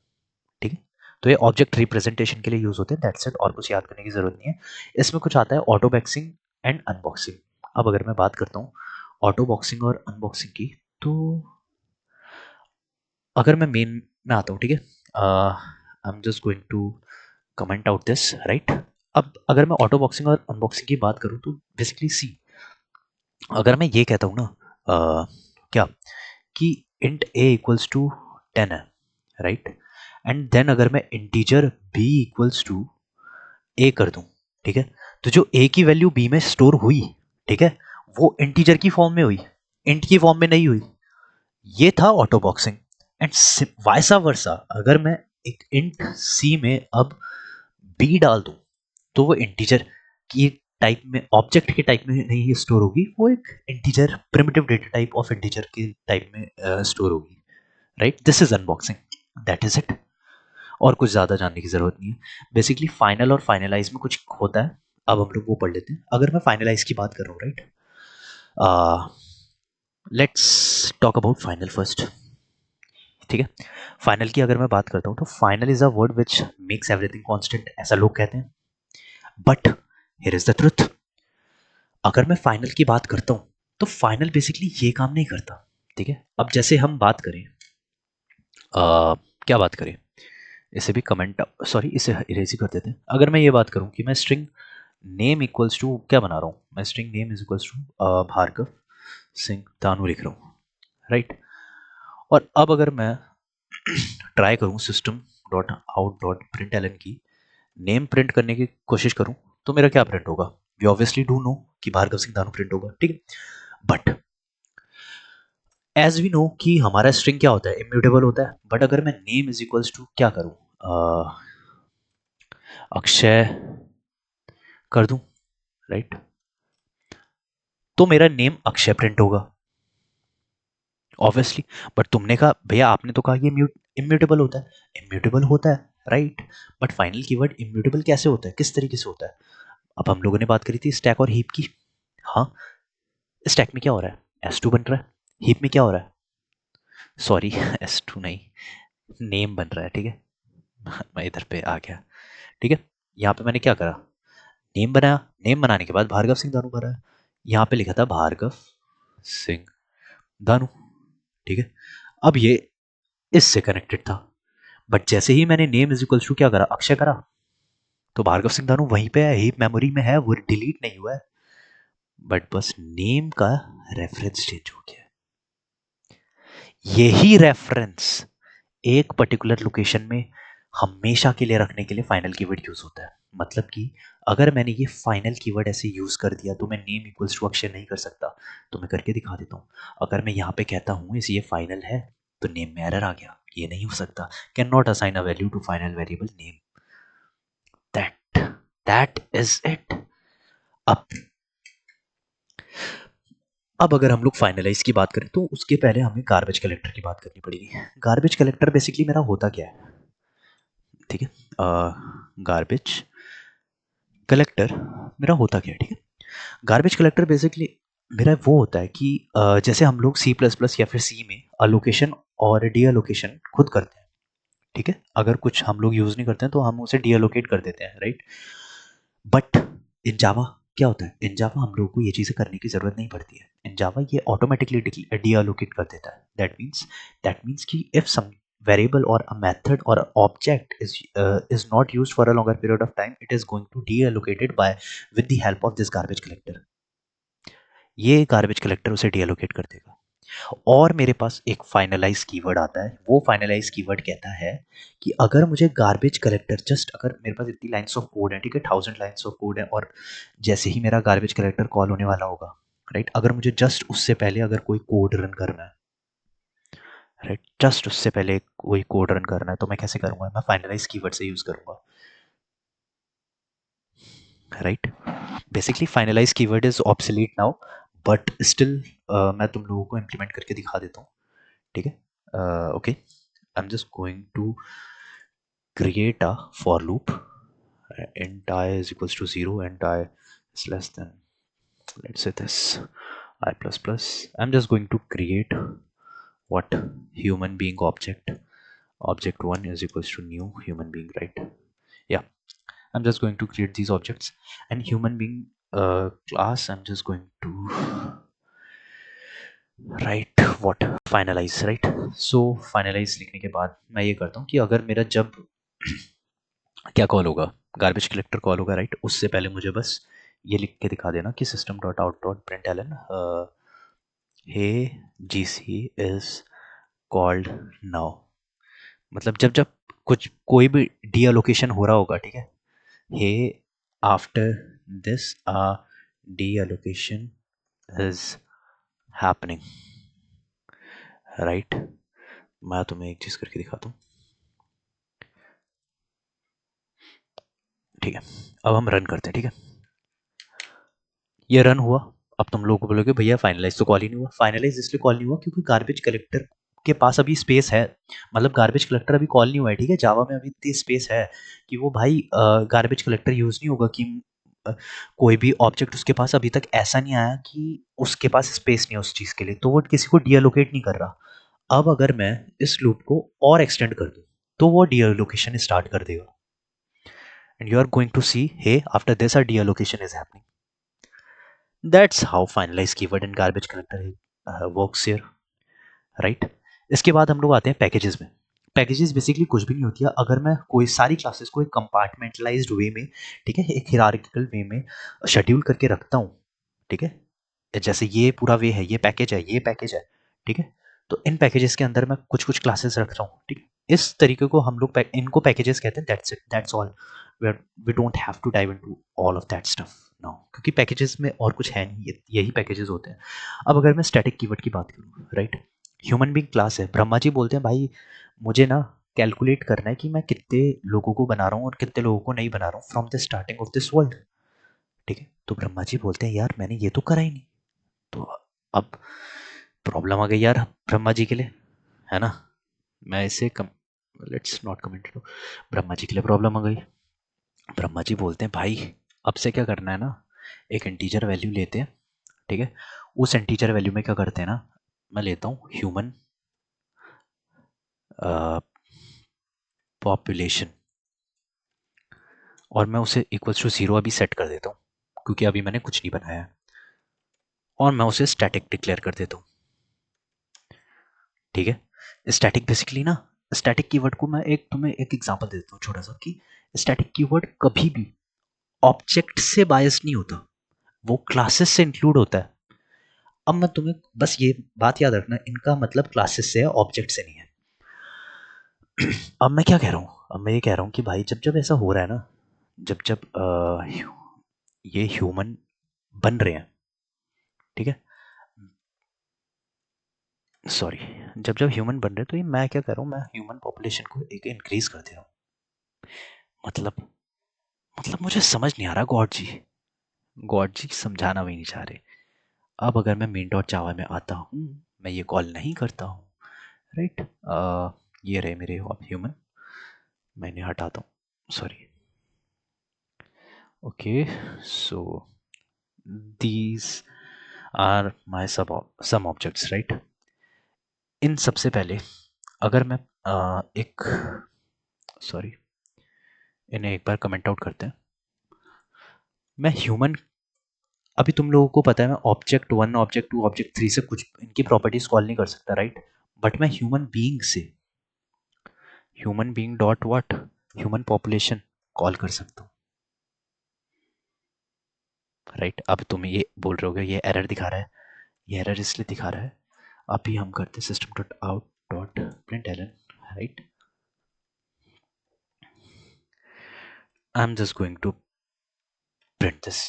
ठीक है। तो ये ऑब्जेक्ट रिप्रेजेंटेशन के लिए यूज होते हैं, दैट्स इट, और कुछ याद करने की जरूरत नहीं है। इसमें कुछ आता है ऑटो बॉक्सिंग एंड अनबॉक्सिंग। अब अगर मैं बात करता हूँ ऑटो बॉक्सिंग और अनबॉक्सिंग की, तो अगर मैं मेन में आता हूँ, ठीक है, I am just going to comment out this, right. अब अगर मैं ऑटो बॉक्सिंग और अनबॉक्सिंग की बात करूँ, तो बेसिकली सी, अगर मैं ये कहता हूँ ना क्या कि इंट ए इक्वल्स टू 10 है, राइट, एंड देन अगर मैं इंटीजर बी इक्वल्स टू ए कर दूं, ठीक है, तो जो ए की वैल्यू बी में स्टोर हुई, ठीक है, वो इंटीजर की फॉर्म में हुई, इंट की फॉर्म में नहीं हुई। ये था ऑटो बॉक्सिंग। एंड वाइसा वर्सा, अगर मैं एक इंट सी में अब बी डाल दूं, तो वो इंटीजर की टाइप में, ऑब्जेक्ट के टाइप में नहीं स्टोर होगी, वो एक integer primitive data type of integer के टाइप में स्टोर होगी, right. This is unboxing, that is it. और कुछ ज़्यादा जानने की ज़रूरत नहीं है। बेसिकली फाइनल और फाइनलाइज में कुछ होता है, अब हम लोग वो पढ़ लेते हैं। अगर मैं फाइनलाइज की बात कर रहा हूँ, right, let's talk about final first. ठीक है, फाइनल की अगर मैं बात करता हूँ तो final is a word which makes everything constant, ऐसा लोग कहते हैं। But here is the truth, अगर मैं फाइनल की बात करता हूँ तो फाइनल बेसिकली ये काम नहीं करता। ठीक है, अब जैसे हम बात करें, क्या बात करें, इसे भी कमेंट, सॉरी इसे इरेज ही कर देते हैं। अगर मैं ये बात करूं कि मैं स्ट्रिंग नेम इक्वल्स टू क्या बना रहा हूं, मैं string name is equals to Bhargav Singh Danu लिख रहा हूं, राइट। और अब अगर मैं ट्राई करूं system dot out dot println की नेम प्रिंट करने की कोशिश करूं, तो मेरा क्या प्रिंट होगा? वी ऑब्वियसली डू नो कि भार्गव सिंह दानू प्रिंट होगा, ठीक है। बट एज वी नो कि हमारा स्ट्रिंग क्या होता है, इम्यूटेबल होता है। बट अगर मैं नेम इज इक्वल्स टू क्या करूं, अक्षय कर दूं, राइट, तो मेरा नेम अक्षय प्रिंट होगा ऑब्वियसली। बट तुमने कहा भैया, आपने तो कहा ये इम्यूटेबल होता है, इम्यूटेबल होता है, right. But final keyword immutable कैसे होता है, किस तरीके से होता है? अब हम लोगों ने बात करी थी स्टैक और हीप की। हाँ, स्टैक में क्या हो रहा है, S2 बन रहा है। हीप में क्या हो रहा है, सॉरी S2 नहीं, नेम बन रहा है, ठीक है। मैं इधर पे आ गया, ठीक है। यहाँ पे मैंने क्या करा, नेम बनाया, नेम बनाने के बाद भार्गव सिंह दानू भरा है। यहाँ पे लिखा था भार्गव सिंह दानू, ठीक है। अब ये इससे कनेक्टेड था। बट जैसे ही मैंने नेम इज इक्वल्स टू क्या करा, अक्षय करा, तो भार्गव सिंह दानू वहीं पे है, हीप मेमोरी में है, वो डिलीट नहीं हुआ है। बट बस नेम का रेफरेंस चेंज हो गया। यही रेफरेंस एक पर्टिकुलर लोकेशन में हमेशा के लिए रखने के लिए फाइनल कीवर्ड यूज होता है। मतलब कि अगर मैंने ये फाइनल कीवर्ड ऐसे यूज कर दिया तो मैं नेम इक्वल्स टू अक्षय नहीं कर सकता। तो मैं करके दिखा देता हूँ। अगर मैं यहाँ पे कहता हूँ इस ये फाइनल है, तो नेम में एरर आ गया, ये नहीं हो सकता। Can not assign a value to final variable name. That that is it. अब अब अगर हम लोग फाइनलाइज की बात करें तो उसके पहले हमें गार्बेज कलेक्टर की बात करनी पड़ेगी। गार्बेज कलेक्टर बेसिकली मेरा होता क्या है, ठीक है। गार्बेज कलेक्टर मेरा होता क्या है, ठीक है। गार्बेज कलेक्टर बेसिकली मेरा वो होता है कि जैसे हम लोग सी प्लस प्लस या फिर सी में अलोकेशन और डी अलोकेशन खुद करते हैं, ठीक है। अगर कुछ हम लोग यूज़ नहीं करते हैं तो हम उसे डी अलोकेट कर देते हैं, राइट। बट इन जावा क्या होता है, इन जावा हम लोग को ये चीज़ें करने की ज़रूरत नहीं पड़ती है। इन जावा ये ऑटोमेटिकली डी अलोकेट कर देता है। दैट मीन्स कि if some variable or a method or a object is not used for a longer period of time, it is going to deallocate by with the help of this garbage collector। ये garbage collector उसे deallocate कर देगा। और मेरे पास एक finalise keyword आता है। वो फाइनलाइज कीवर्ड कहता है कि अगर मुझे गार्बेज कलेक्टर जस्ट, अगर मेरे पास इतनी लाइन्स ऑफ कोड है, ठीक है, 1000 लाइन्स ऑफ कोड है, और जैसे ही मेरा गार्बेज कलेक्टर कॉल होने वाला होगा, राइट, अगर मुझे जस्ट उससे पहले अगर कोई कोड रन करना है, राइट, जस्ट उससे पहले कोई कोड रन करना है, तो मैं कैसे करूंगा, मैं फाइनलाइज कीवर्ड से यूज करूंगा, right. Basically finalize keyword is obsolete now, but still मैं तुम लोगों को इम्प्लीमेंट करके दिखा देता हूँ, ठीक है। Okay, I am just going to create a for loop, int I is equals to 0 and I is less than, let's say this, I plus plus. I'm just going to create what, human being object 1 is equals to new human being, right? Yeah, I'm just going to create these objects, and human being class I'm just going to write what, finalize, right? So finalize लिखने के बाद मैं ये करता हूँ कि अगर मेरा जब क्या कॉल होगा, गार्बेज कलेक्टर कॉल होगा, राइट, उससे पहले मुझे बस ये लिख के दिखा देना कि system dot out dot println hey G C is called now. मतलब जब जब कुछ कोई भी डी अलोकेशन हो रहा होगा, ठीक है, hey after this deallocation is happening, right. मैं तुम्हें एक चीज़ करके दिखाता हूँ, ठीक है। अब हम रन करते हैं, ठीक है। ये रन हुआ। अब तुम लोग को बोलोगे भैया फाइनलाइज तो कॉल ही नहीं हुआ। फाइनलाइज इसलिए कॉल नहीं हुआ क्योंकि गार्बेज कलेक्टर के पास अभी स्पेस है। मतलब गार्बेज कलेक्टर अभी कॉल नहीं हुआ है, ठीक है। जावा में अभी इतनी स्पेस है कि वो भाई गार्बेज कलेक्टर यूज़ नहीं होगा कि कोई भी ऑब्जेक्ट उसके पास अभी तक ऐसा नहीं आया कि उसके पास स्पेस नहीं है उस चीज़ के लिए, तो वो किसी को डीअलोकेट नहीं कर रहा। अब अगर मैं इस लूप को और एक्सटेंड कर दूं तो वो डीअलोकेशन स्टार्ट कर देगा, and you are going to see hey after this are deallocation is happening. That's how finalize keyword and garbage collector works here, right. इसके बाद हम लोग आते हैं पैकेजेस में। पैकेजेस बेसिकली कुछ भी नहीं होती है। अगर मैं कोई सारी क्लासेस को एक कंपार्टमेंटलाइज्ड वे में, ठीक है, एक हिरार्किकल वे में शेड्यूल करके रखता हूँ, ठीक है, जैसे ये पूरा वे है, ये पैकेज है, ये पैकेज है, ठीक है, तो इन पैकेजेस के अंदर मैं कुछ कुछ क्लासेस रख रहा हूँ, ठीक है। इस तरीके को हम लोग इनको पैकेजेस कहते हैं। That's it, that's all. We don't have to dive into all of that stuff now, क्योंकि पैकेजेस में और कुछ है नहीं, यही पैकेजेस होते हैं। अब अगर मैं स्टैटिक कीवर्ड की बात करूँ, राइट, ह्यूमन बीइंग क्लास है। ब्रह्मा जी बोलते हैं भाई मुझे ना कैलकुलेट करना है कि मैं कितने लोगों को बना रहा हूँ और कितने लोगों को नहीं बना रहा हूँ from the starting of this world, ठीक है। तो ब्रह्मा जी बोलते हैं यार मैंने ये तो करा ही नहीं। तो अब प्रॉब्लम आ गई यार ब्रह्मा जी के लिए, है ना। मैं इसे कम, let's not comment. Brahma ji के लिए प्रॉब्लम आ गई। ब्रह्मा जी बोलते हैं भाई अब से क्या करना है ना, एक इंटीजर वैल्यू लेते हैं, ठीक है। उस इंटीजर वैल्यू में क्या करते हैं ना, मैं लेता हूँ ह्यूमन पॉपुलेशन, और मैं उसे इक्वल्स टू 0 अभी सेट कर देता हूँ, क्योंकि अभी मैंने कुछ नहीं बनाया है, और मैं उसे स्टैटिक डिक्लेयर कर देता हूँ, ठीक है। स्टैटिक बेसिकली ना, स्टैटिक कीवर्ड को मैं तुम्हें एक एग्जांपल दे देता हूँ छोटा सा, कि स्टैटिक कीवर्ड कभी भी ऑब्जेक्ट से बायस नहीं होता, वो क्लासेस से इंक्लूड होता है। अब मैं तुम्हें बस ये बात याद रखना, इनका मतलब क्लासेस से है, ऑब्जेक्ट से नहीं है। अब मैं क्या कह रहा हूँ, अब मैं ये कह रहा हूँ कि भाई जब जब ऐसा हो रहा है ना, जब जब ये ह्यूमन बन रहे हैं, ठीक है, सॉरी, जब जब ह्यूमन बन रहे हैं, तो ये मैं क्या कर रहा हूँ, मैं ह्यूमन पॉपुलेशन को एक इंक्रीज कर दे रहा हूँ। मतलब मतलब मुझे समझ नहीं आ रहा, गॉड जी समझाना भी नहीं चाह रहे। अब अगर मैं मेन डॉट जावा में आता हूँ, मैं ये कॉल नहीं करता हूँ, राइट, ये रहे मेरे ह्यूमन, मैं इन्हें हटाता हूँ, sorry, okay. So these are my some objects, right. इन सबसे पहले अगर मैं एक, सॉरी, इन्हें एक बार कमेंट आउट करते हैं। मैं ह्यूमन, अभी तुम लोगों को पता है मैं ऑब्जेक्ट 1, ऑब्जेक्ट 2, ऑब्जेक्ट 3 से कुछ इनकी प्रॉपर्टीज कॉल नहीं कर सकता, राइट। बट मैं ह्यूमन बीइंग से, human being dot what, human population call कर सकता हूँ, राइट। अब तुम ये बोल रहे हो ये एरर दिखा रहा है, ये एरर इसलिए दिखा रहा है, अभी हम करते हैं system dot out dot println, right. I am just going to print this,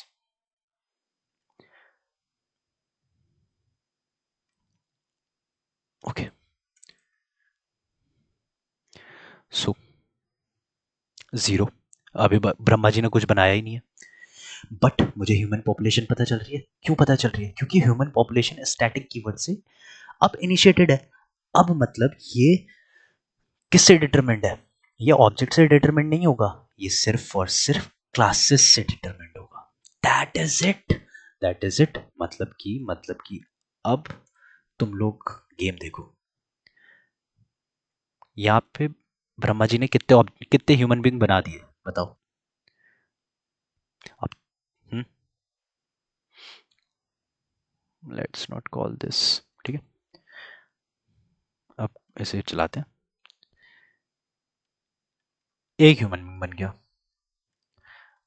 okay. So 0, अभी ब्रह्मा जी ने कुछ बनाया ही नहीं है, बट मुझे ह्यूमन पॉपुलेशन पता चल रही है। क्यों पता चल रही है? क्योंकि ह्यूमन पॉपुलेशन स्टैटिक कीवर्ड से अब इनिशिएटेड है। अब मतलब ये किससे डिटरमिंड है? ये ऑब्जेक्ट से डिटरमिंड नहीं होगा, ये सिर्फ और सिर्फ क्लासेस से डिटरमिंड होगा। That is it, that is it. मतलब कि अब तुम लोग गेम देखो, यहाँ पे ब्रह्मा जी ने कितने ह्यूमन बीइंग बना दिए बताओ। अब लेट्स नॉट कॉल दिस, ठीक है, अब ऐसे चलाते हैं। एक ह्यूमन बीइंग बन गया,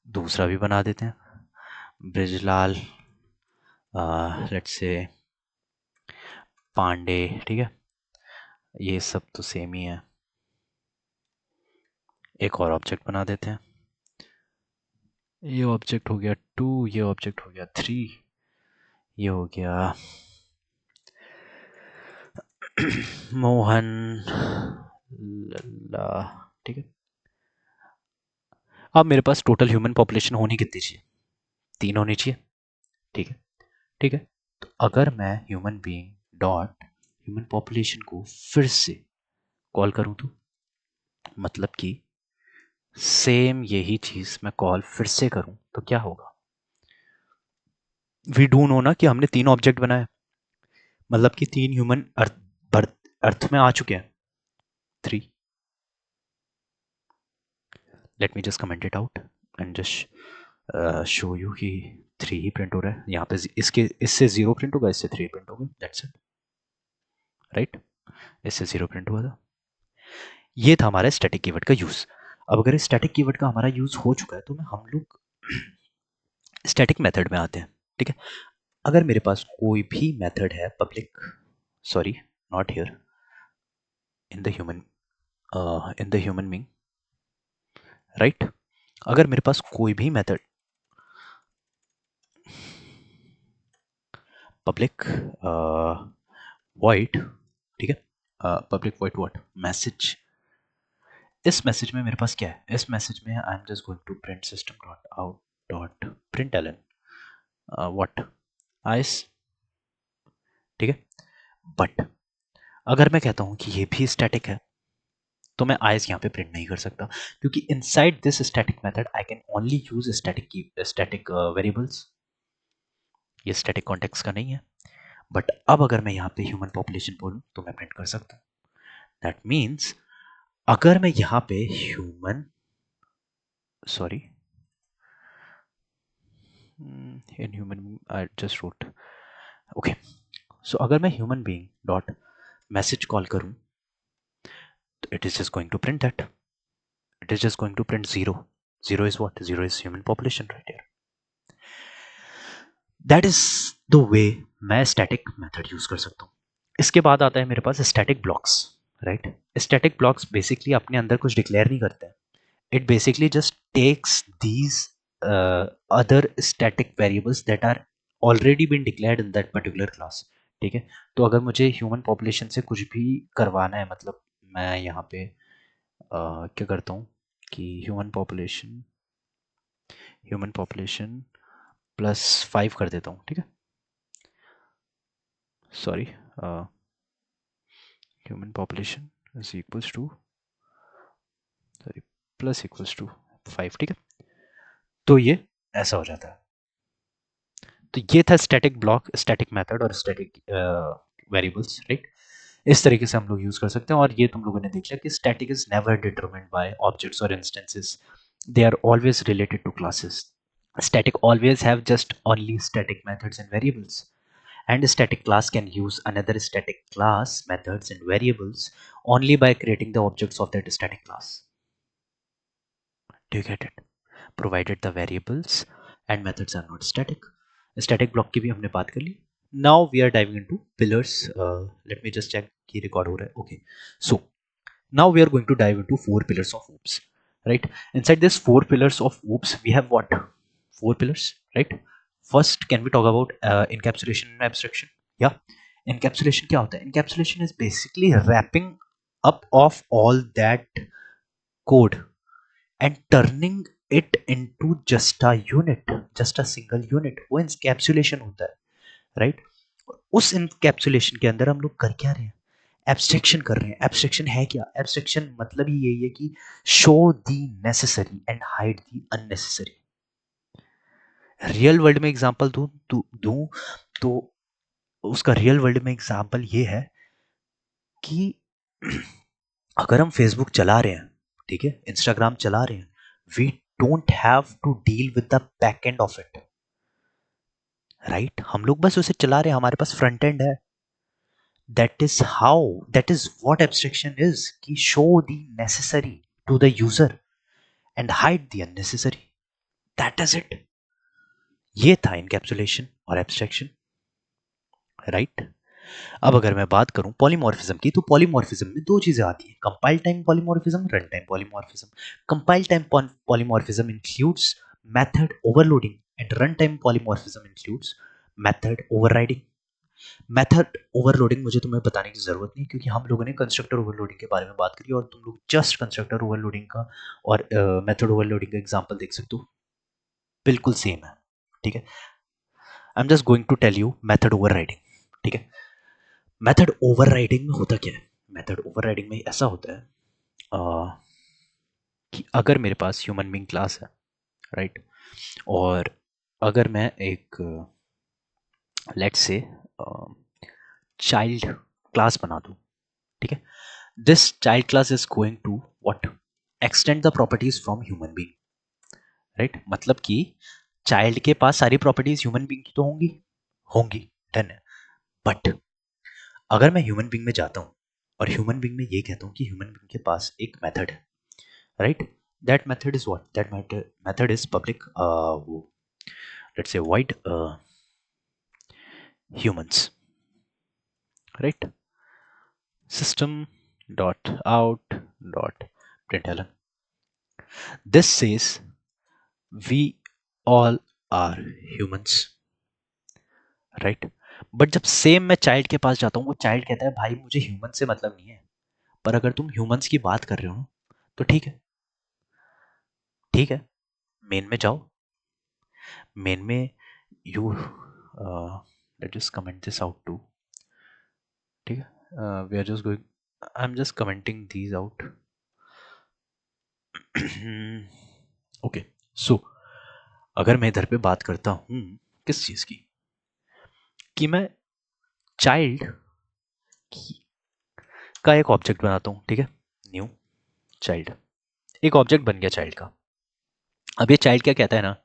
दूसरा भी बना देते हैं, ब्रिजलाल, लेट्स से पांडे, ठीक है, ये सब तो सेम ही है। एक और ऑब्जेक्ट बना देते हैं, ये ऑब्जेक्ट हो गया 2, ये ऑब्जेक्ट हो गया 3, ये हो गया मोहन लल्ला, ठीक है। अब मेरे पास टोटल ह्यूमन पॉपुलेशन होनी कितनी चाहिए? 3 होनी चाहिए, ठीक है, ठीक है। तो अगर मैं human being dot human population को फिर से कॉल करूं, तो मतलब कि सेम यही चीज मैं कॉल फिर से करूं तो क्या होगा? वी डू नो ना कि हमने 3 ऑब्जेक्ट बनाए, मतलब कि 3 ह्यूमन अर्थ में आ चुके हैं। 3, late me just comment it out and just show you कि 3 ही प्रिंट हो रहा है यहाँ पे। इसके इससे 0 प्रिंट होगा, इससे 3 प्रिंट होगा, दैट्स इट, राइट। इससे 0 प्रिंट हुआ था। ये था हमारा स्टैटिक कीवर्ड का यूज। अब अगर स्टैटिक कीवर्ड का हमारा यूज हो चुका है तो हम लोग स्टैटिक मेथड में आते हैं, ठीक है। अगर मेरे पास कोई भी मेथड है public, sorry not here, in the human, in the human being, right. अगर मेरे पास कोई भी मेथड पब्लिक वॉइड, ठीक है, पब्लिक वॉइड व्हाट मैसेज, इस मैसेज में मेरे पास क्या है, इस मैसेज में I am just going to print system dot out dot println what eyes, ठीक है। बट अगर मैं कहता हूं कि ये भी स्टैटिक है तो मैं आइस यहाँ पे प्रिंट नहीं कर सकता, क्योंकि inside this static method I can only use static variables. ये स्टैटिक कॉन्टेक्स्ट का नहीं है। बट अब अगर मैं यहाँ पे ह्यूमन पॉपुलेशन बोलूँ तो मैं प्रिंट कर सकता हूँ। दैट मीन्स अगर मैं यहाँ पे human, sorry in human I just wrote, okay, so अगर मैं human being dot message call करूँ तो it is just going to print that, it is just going to print 0. 0 is what? 0 is human population right here. That is the way मैं static method use कर सकता हूँ। इसके बाद आता है मेरे पास static blocks, right? Static blocks basically अपने अंदर कुछ declare नहीं करते हैं। It basically just takes these other static variables that are already been declared in that particular class, ठीक है। तो अगर मुझे ह्यूमन पॉपुलेशन से कुछ भी करवाना है, मतलब मैं यहाँ पे क्या करता हूँ कि ह्यूमन पॉपुलेशन +5 कर देता हूँ, ठीक है। Sorry, human population is equals to, sorry, plus equals to 5, ठीक है। तो ये ऐसा हो जाता है। तो ये था स्टैटिक ब्लॉक, स्टैटिक मेथड और स्टैटिक वेरिएबल्स, राइट। इस तरीके से हम लोग यूज कर सकते हैं। और ये तुम लोगों ने देख लिया कि static is never determined bye objects और instances, they are always related to classes. Static always have just only static methods and variables, and a static class can use another static class methods and variables only by creating the objects of that static class. Do you get it? Provided the variables and methods are not static. Static block की भी हमने बात कर ली. Now we are diving into pillars. Let me just check कि record हो रहा है. Okay. So now we are going to dive into 4 pillars of OOPS. Right? Inside this 4 pillars of OOPS, we have what? 4 pillars, right? First, can we talk about encapsulation and abstraction? Yeah. Encapsulation क्या होता है? Encapsulation is basically wrapping up of all that code and turning it into just a unit, just a single unit. वो encapsulation होता है, right? उस encapsulation के अंदर हम लोग कर क्या रहे हैं? एब्स्ट्रैक्शन कर रहे हैं। एब्स्ट्रैक्शन है क्या? एब्स्ट्रैक्शन मतलब ही यही है कि show the necessary and hide the unnecessary. Real world में एग्जांपल दूं तो उसका रियल वर्ल्ड में एग्जांपल ये है कि अगर हम फेसबुक चला रहे हैं, ठीक है, इंस्टाग्राम चला रहे हैं, we don't have to deal with the back end of it, right. हम लोग बस उसे चला रहे हैं, हमारे पास फ्रंट एंड है। That is what abstraction is, कि show the necessary to the user and hide the unnecessary. That is it. ये था इनकैप्सुलेशन और एब्स्ट्रैक्शन, राइट। अब अगर मैं बात करूं पॉलीमॉर्फिज्म की, तो पॉलीमॉर्फिज्म में 2 चीजें आती हैं, compile time polymorphism, run time polymorphism. Compile time polymorphism includes method overloading and run time polymorphism includes method overriding. Method overloading मुझे तुम्हें बताने की जरूरत नहीं, क्योंकि हम लोगों ने कंस्ट्रक्टर ओवरलोडिंग के बारे में बात करी और तुम लोग जस्ट कंस्ट्रक्टर ओवरलोडिंग का और मेथड ओवरलोडिंग का एग्जांपल देख सकते हो, बिल्कुल सेम है, ठीक है। I am just going to tell you method overriding, ठीक है। मेथड ओवरराइडिंग में होता क्या है? मेथड ओवरराइडिंग में ऐसा होता है कि अगर मेरे पास ह्यूमन बीइंग क्लास है, राइट, और अगर मैं एक लेट्स से चाइल्ड क्लास बना दूं, ठीक है। This child class is going to what, extend the properties from human being, right. मतलब कि चाइल्ड के पास सारी प्रॉपर्टीज ह्यूमन बीइंग की तो होंगी, होंगी, डन है। बट अगर मैं ह्यूमन बीइंग में जाता हूँ और ह्यूमन बीइंग में ये कहता हूँ कि ह्यूमन बीइंग के पास एक मेथड है, right, that method is what, that method is public, वो let's say wide humans, right? System dot out dot println. This says we all are humans, right? But जब सेम मैं child के पास जाता हूँ, वो चाइल्ड कहता है भाई मुझे ह्यूमन से मतलब नहीं है, पर अगर तुम ह्यूमंस की बात कर रहे हो तो ठीक है, ठीक है, मेन में जाओ, मेन में you let just comment this out too, ठीक है, we are just going, I am just commenting these out, okay. So अगर मैं इधर पे बात करता हूँ किस चीज़ की, कि मैं चाइल्ड का एक ऑब्जेक्ट बनाता हूँ, ठीक है, न्यू चाइल्ड, एक ऑब्जेक्ट बन गया चाइल्ड का। अब ये चाइल्ड क्या कहता है ना,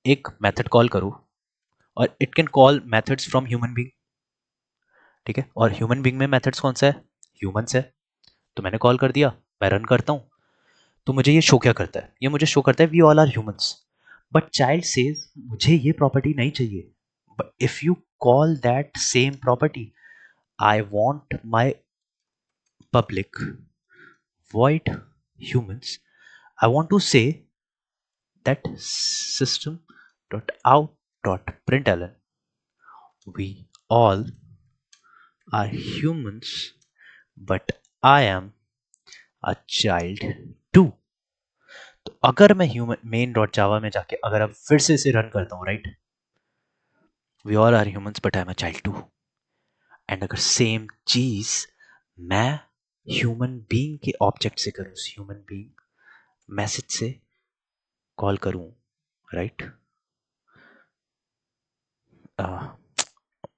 एक मेथड कॉल करो और it can call methods from human being, ठीक है, और ह्यूमन बीइंग में मेथड्स कौन सा है, ह्यूमंस है। तो मैंने कॉल कर दिया, मैं रन करता हूँ, तो मुझे ये शो क्या करता है, ये मुझे शो करता है we all are humans. But child says मुझे ये प्रॉपर्टी नहीं चाहिए, but if you call that same property, I want my public void humans. I want to say that system dot out dot println we all are humans, but I am a child too. तो अगर मैं human main dot जावा में जाके अगर अब फिर से इसे रन करता हूँ, right, we all are humans but I am a child too, and अगर सेम चीज मैं ह्यूमन बीइंग के ऑब्जेक्ट से करूँ, ह्यूमन बीइंग मैसेज से कॉल करूँ, right,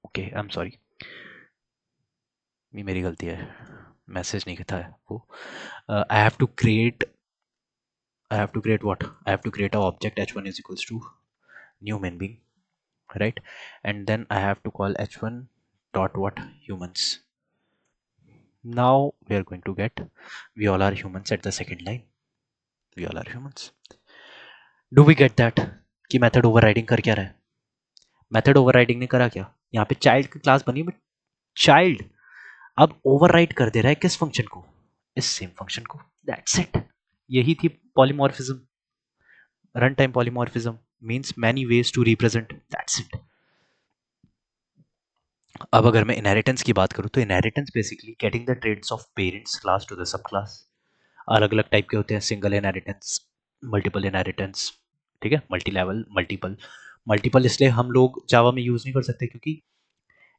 okay I am sorry, ये मेरी गलती है, मैसेज नहीं था वो, I have to create, I have to create what, I have to create a object h1 is equals to new main being, right, and then I have to call h1 dot what, humans. Now we are going to get we all are humans at the second line, we all are humans. Do we get that कि method overriding कर क्या रहा है, method overriding ने करा क्या, यहाँ पे चाइल्ड की क्लास बनी, बट चाइल्ड अब ओवरराइड कर दे रहा है किस फंक्शन को, इस सेम फंक्शन को, दैट्स इट। यही थी polymorphism, run time polymorphism means many ways to represent, that's it. अब अगर मैं इनहेरिटेंस की बात करूँ तो inheritance basically getting the traits of parents class to the sub class. अलग अलग टाइप के होते हैं, सिंगल इनहेरिटेंस, मल्टीपल इनहेरिटेंस, ठीक है, मल्टी लेवल, मल्टीपल। मल्टीपल इसलिए हम लोग जावा में यूज नहीं कर सकते क्योंकि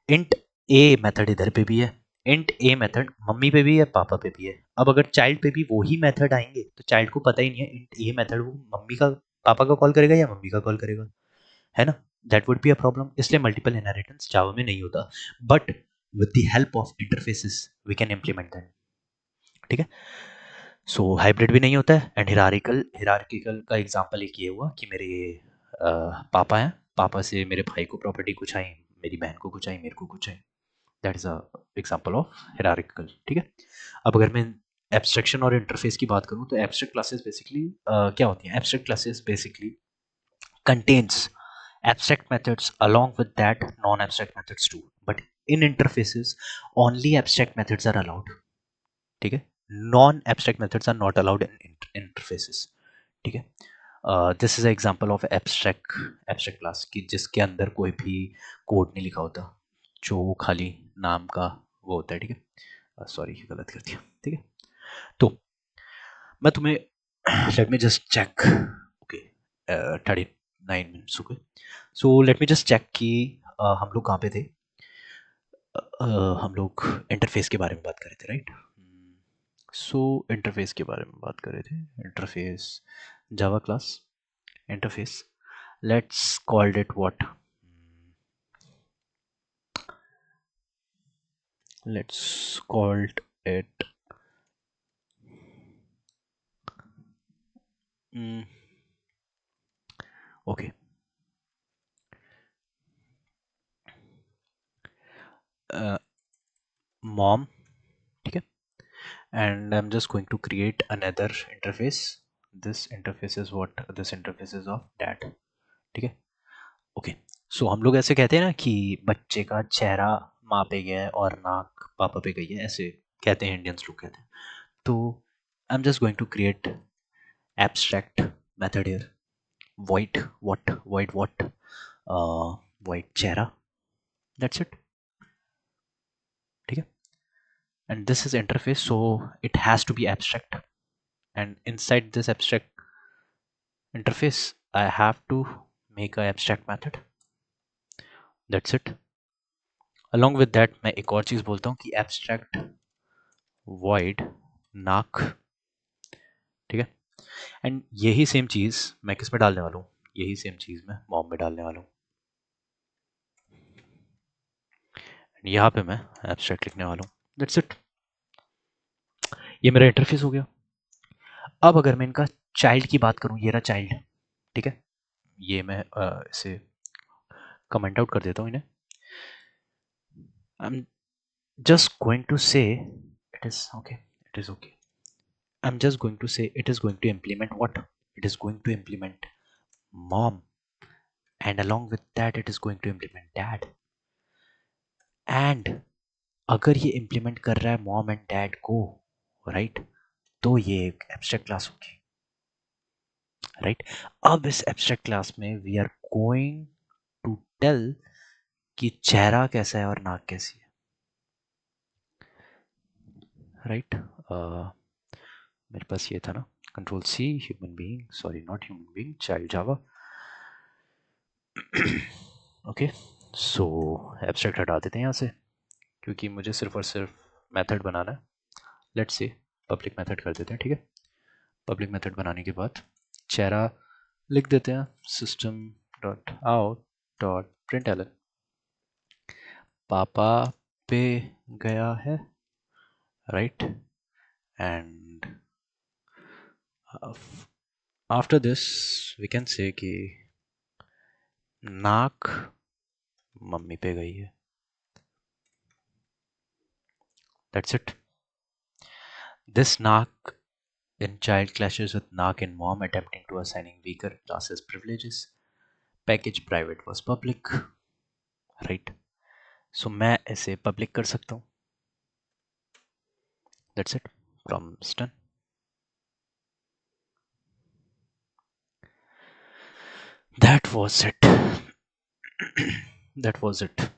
इंट ए मेथड इधर पे भी है, इंट ए मेथड मम्मी पे भी है, पापा पे भी है। अब अगर चाइल्ड पे भी वही मेथड आएंगे तो चाइल्ड को पता ही नहीं है इंट ए मेथड वो मम्मी का, पापा का कॉल करेगा या मम्मी का कॉल करेगा, है ना, that would be a problem. इसलिए मल्टीपल इनहेरिटेंस जावा में नहीं होता, but with the help of interfaces we can implement that, ठीक है। सो हाइब्रिड भी नहीं होता है, एंड हिरार्किकल का एग्जांपल एक ये हुआ कि मेरे पापा हैं, पापा से मेरे भाई को प्रॉपर्टी कुछ आई, मेरी बहन को कुछ आई, मेरे को कुछ आई, that is a example of hierarchical, ठीक है। अब अगर मैं एब्स्ट्रैक्शन और इंटरफेस की बात करूं तो एब्स्ट्रैक्ट क्लासेस बेसिकली क्या होती हैं, abstract classes basically contains abstract methods along with that non-abstract methods too, but in interfaces only abstract methods are allowed, ठीक है, non abstract methods are not allowed in interfaces, ठीक है। This is example of abstract abstract class की जिसके अंदर कोई भी code नहीं लिखा होता, जो खाली नाम का वो होता है, ठीक है, सॉरी गलत कर दिया, ठीक है। तो मैं तुम्हें let me just check, okay 39 minutes हो गए, so let me just check कि हम लोग कहाँ पे थे, हम लोग इंटरफेस के बारे में बात कर रहे थे, राइट। सो इंटरफेस के बारे में बात कर रहे थे, interface Java class interface, let's called it what, let's call it okay, mom, ठीक है, and I'm just going to create another interface. This interface is what? This interface is of dad, ठीक है. ओके, सो हम लोग ऐसे कहते हैं ना कि बच्चे का चेहरा माँ पे गया है और नाक पापा पे गई है, ऐसे कहते हैं, इंडियंस लोग कहते हैं. तो I am just going to create abstract method here. White what, white what, white चेहरा, दैट्स इट, ठीक है. And this is interface, so it has to be abstract, and inside this abstract interface I have to make a abstract method, that's it. along with that मैं एक और चीज़ बोलता हूँ कि abstract void नाक, ठीक है. एंड यही सेम चीज़ मैं किस में डालने वाला हूँ, यही सेम चीज़ मैं मॉम में डालने वाला हूँ. यहाँ पे मैं abstract लिखने वाला हूँ, that's it. ये मेरा इंटरफेस हो गया. अब अगर मैं इनका चाइल्ड की बात करूँ, ये रहा चाइल्ड, ठीक है. ये मैं इसे कमेंट आउट कर देता हूँ इन्हें. I'm just going to say it is okay, it is okay. I'm just going to say it is going to implement what? It is going to implement mom, and along with that it is going to implement dad. And अगर ये implement कर रहा है mom and dad को, right, तो ये एक abstract class होगी, right. अब इस abstract class में we are going to tell कि चेहरा कैसा है और नाक कैसी है, right. मेरे पास ये था ना, control C, human being, sorry not human being, child Java. Okay, so abstract हटा देते हैं यहाँ से, क्योंकि मुझे सिर्फ और सिर्फ मेथड बनाना है. लेट्स से पब्लिक मेथड कर देते हैं, ठीक है. पब्लिक मेथड बनाने के बाद चेहरा लिख देते हैं, system dot out dot print पापा पे गया है, right. And after this we can say कि नाक मम्मी पे गई है, that's it. This Nak in child clashes with Nak and mom attempting to assigning weaker classes privileges. Package private was public, right. So मैं इसे public कर सकता हूँ, that's it. Prompt done. That was it. That was it.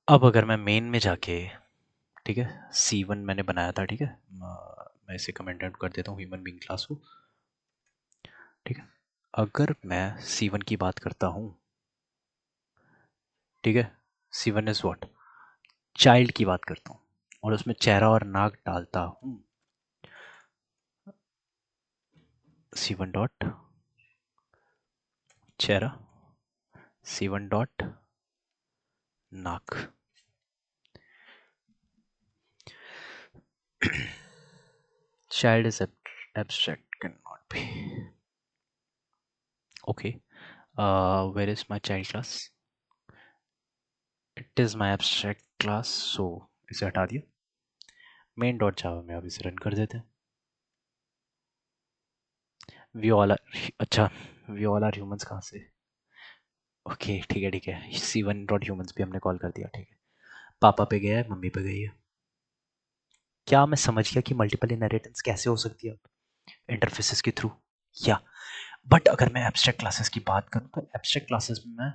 अब अगर मैं main में जाके, ठीक है, C1 मैंने बनाया था, ठीक है, मैं इसे कमेंट आउट कर देता हूँ ह्यूमन बीइंग क्लास को, ठीक है. अगर मैं C1 की बात करता हूँ, ठीक है, C1 इज व्हाट? चाइल्ड की बात करता हूँ और उसमें चेहरा और नाक डालता हूँ. C1 डॉट चेहरा, C1 डॉट नाक. Child is abstract, cannot be. Okay, where is my child class? It is my abstract class, so इसे हटा दिया. मेन डॉट जावा में अब इसे रन कर देते हैं. वी ऑल आर, अच्छा, वी ऑल आर ह्यूमंस कहाँ से? ओके, ठीक है ठीक है, C1 डॉट ह्यूमंस भी हमने कॉल कर दिया, ठीक है. पापा पे गया है, मम्मी पे गई है. क्या मैं समझ गया कि मल्टीपल इनहेरिटेंस कैसे हो सकती है इंटरफेसेस के थ्रू, या. बट अगर मैं एब्स्ट्रैक्ट क्लासेस की बात करूँ तो एब्स्ट्रैक्ट क्लासेस में मैं,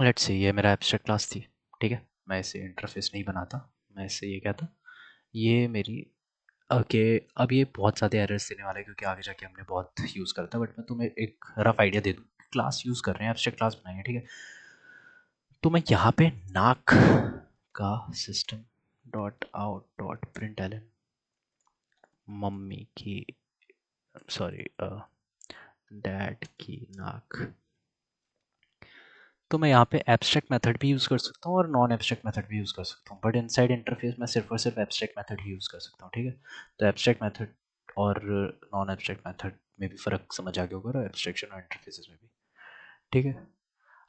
लेट्स से ये मेरा एब्स्ट्रैक्ट क्लास थी, ठीक है. मैं इसे इंटरफेस नहीं बनाता, मैं इसे ये कहता, ये मेरी, ओके. अब ये बहुत ज़्यादा एरर्स देने वाला है क्योंकि आगे जाके हमने बहुत यूज़ करता है, बट मैं तुम्हें एक रफ आइडिया दे दूँ. क्लास यूज़ कर रहे हैं, एब्स्ट्रैक्ट क्लास बनाएंगे, ठीक है. तो मैं यहाँ पे नाक का system dot out dot println मम्मी की, सॉरी, डैड की नाक, तो मैं यहाँ पे एब्स्ट्रैक्ट मेथड भी यूज़ कर सकता हूँ और नॉन एब्स्ट्रैक्ट मेथड भी यूज़ कर सकता हूँ, बट इनसाइड इंटरफेस मैं सिर्फ और सिर्फ एब्स्ट्रैक्ट मेथड ही यूज़ कर सकता हूँ, ठीक है। तो एब्स्ट्रैक्ट मेथड और नॉन एब्स्ट्रैक्ट मेथड में भी फ़र्क समझ आ गया होगा, और एब्स्ट्रैक्शन और इंटरफेसेस में भी, ठीक है।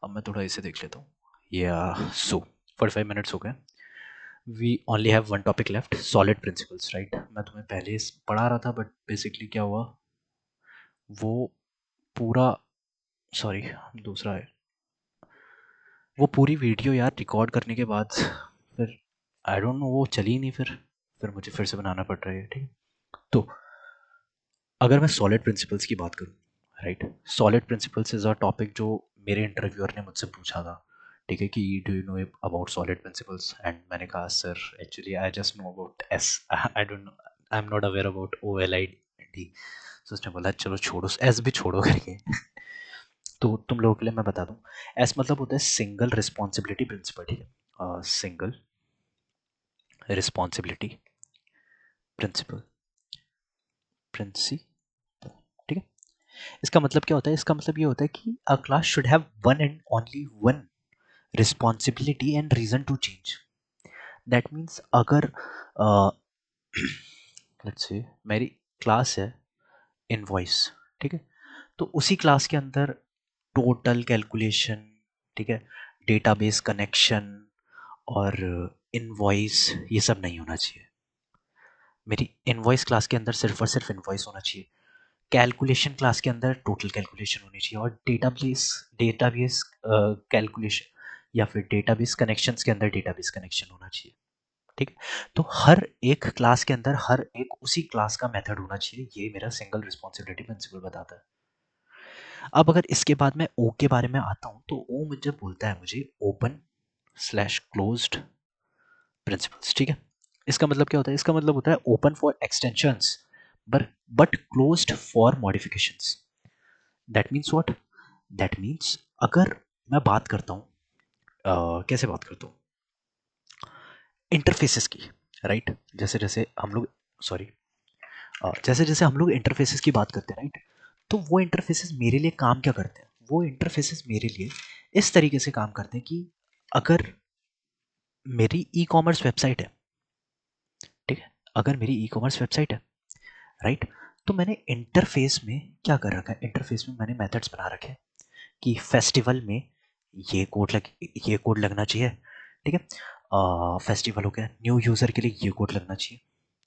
अब मैं थोड़ा इसे देख लेता हूँ। या सो 45 मिनट्स हो गए, we only have one topic left, solid principles, right. मैं तुम्हें पहले पढ़ा रहा था, बट बेसिकली क्या हुआ, वो पूरा, सॉरी दूसरा है, वो पूरी वीडियो यार रिकॉर्ड करने के बाद फिर आई डोंट नो वो चली नहीं, फिर मुझे फिर से बनाना पड़ रहा है, ठीक है। तो अगर मैं सॉलिड प्रिंसिपल्स की बात करूँ, right, solid principles is a topic जो मेरे इंटरव्यूअर ने मुझसे पूछा था, ठीक है, कि do you know about solid principles, and मैंने कहा sir actually I just know about S, I don't know, I am not aware about O L I D. तो उसने बोला चलो छोड़ो, एस भी छोड़ो करके। तो तुम लोगों के लिए मैं बता दूं, एस मतलब होता है सिंगल रिस्पॉन्सिबिलिटी प्रिंसिपल, ठीक है, सिंगल रिस्पॉन्सिबिलिटी प्रिंसिपल, प्रिंसिपल, ठीक है। इसका मतलब क्या होता है, इसका मतलब ये होता है कि a class should have one and only one responsibility and reason to change. That means अगर लेट्स से मेरी क्लास है इनवॉइस, ठीक है, तो उसी क्लास के अंदर टोटल कैलकुलेशन, ठीक है, डेटाबेस कनेक्शन और इनवॉइस, ये सब नहीं होना चाहिए। मेरी इनवॉइस क्लास के अंदर सिर्फ और सिर्फ इनवॉइस होना चाहिए, कैलकुलेशन क्लास के अंदर टोटल कैलकुलेशन होनी चाहिए, और डेटाबेस डेटाबेस कैलकुलेशन या फिर डेटाबेस कनेक्शंस के अंदर डेटाबेस कनेक्शन होना चाहिए, ठीक है। तो हर एक क्लास के अंदर हर एक उसी क्लास का मेथड होना चाहिए, ये मेरा सिंगल रिस्पॉन्सिबिलिटी प्रिंसिपल बताता है। अब अगर इसके बाद मैं ओ के बारे में आता हूँ, तो ओ मुझे बोलता है मुझे ओपन स्लैश क्लोज्ड प्रिंसिपल्स, ठीक है। इसका मतलब क्या होता है, इसका मतलब होता है open for extensions but closed for modifications. That means what, that means अगर मैं बात करता हूँ, कैसे बात करता हूँ, इंटरफेसेस की, राइट, जैसे जैसे हम लोग, सॉरी, जैसे जैसे हम लोग इंटरफेसेस की बात करते हैं, राइट, तो वो इंटरफेसेस मेरे लिए काम क्या करते हैं, वो इंटरफेसेस मेरे लिए इस तरीके से काम करते हैं कि अगर मेरी ई कॉमर्स वेबसाइट है, ठीक है, अगर मेरी ई कॉमर्स वेबसाइट है, राइट, तो मैंने इंटरफेस में क्या कर रखा है, इंटरफेस में मैंने मेथड्स बना रखे हैं कि फेस्टिवल में ये कोड लगना चाहिए, ठीक है, फेस्टिवल हो गया, न्यू यूज़र के लिए ये कोड लगना चाहिए।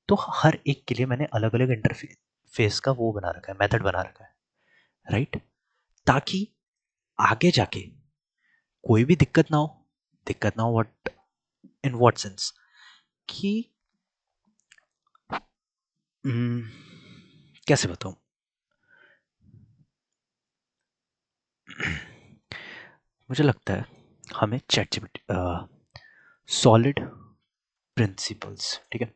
तो हर एक के लिए मैंने अलग अलग इंटरफेस का वो बना रखा है, मेथड बना रखा है, राइट, ताकि आगे जाके कोई भी दिक्कत ना हो, व्हाट, इन व्हाट सेंस, कि हम्म, कैसे बताऊं, मुझे लगता है हमें चैट जीपीटी, सॉलिड प्रिंसिपल्स, ठीक है,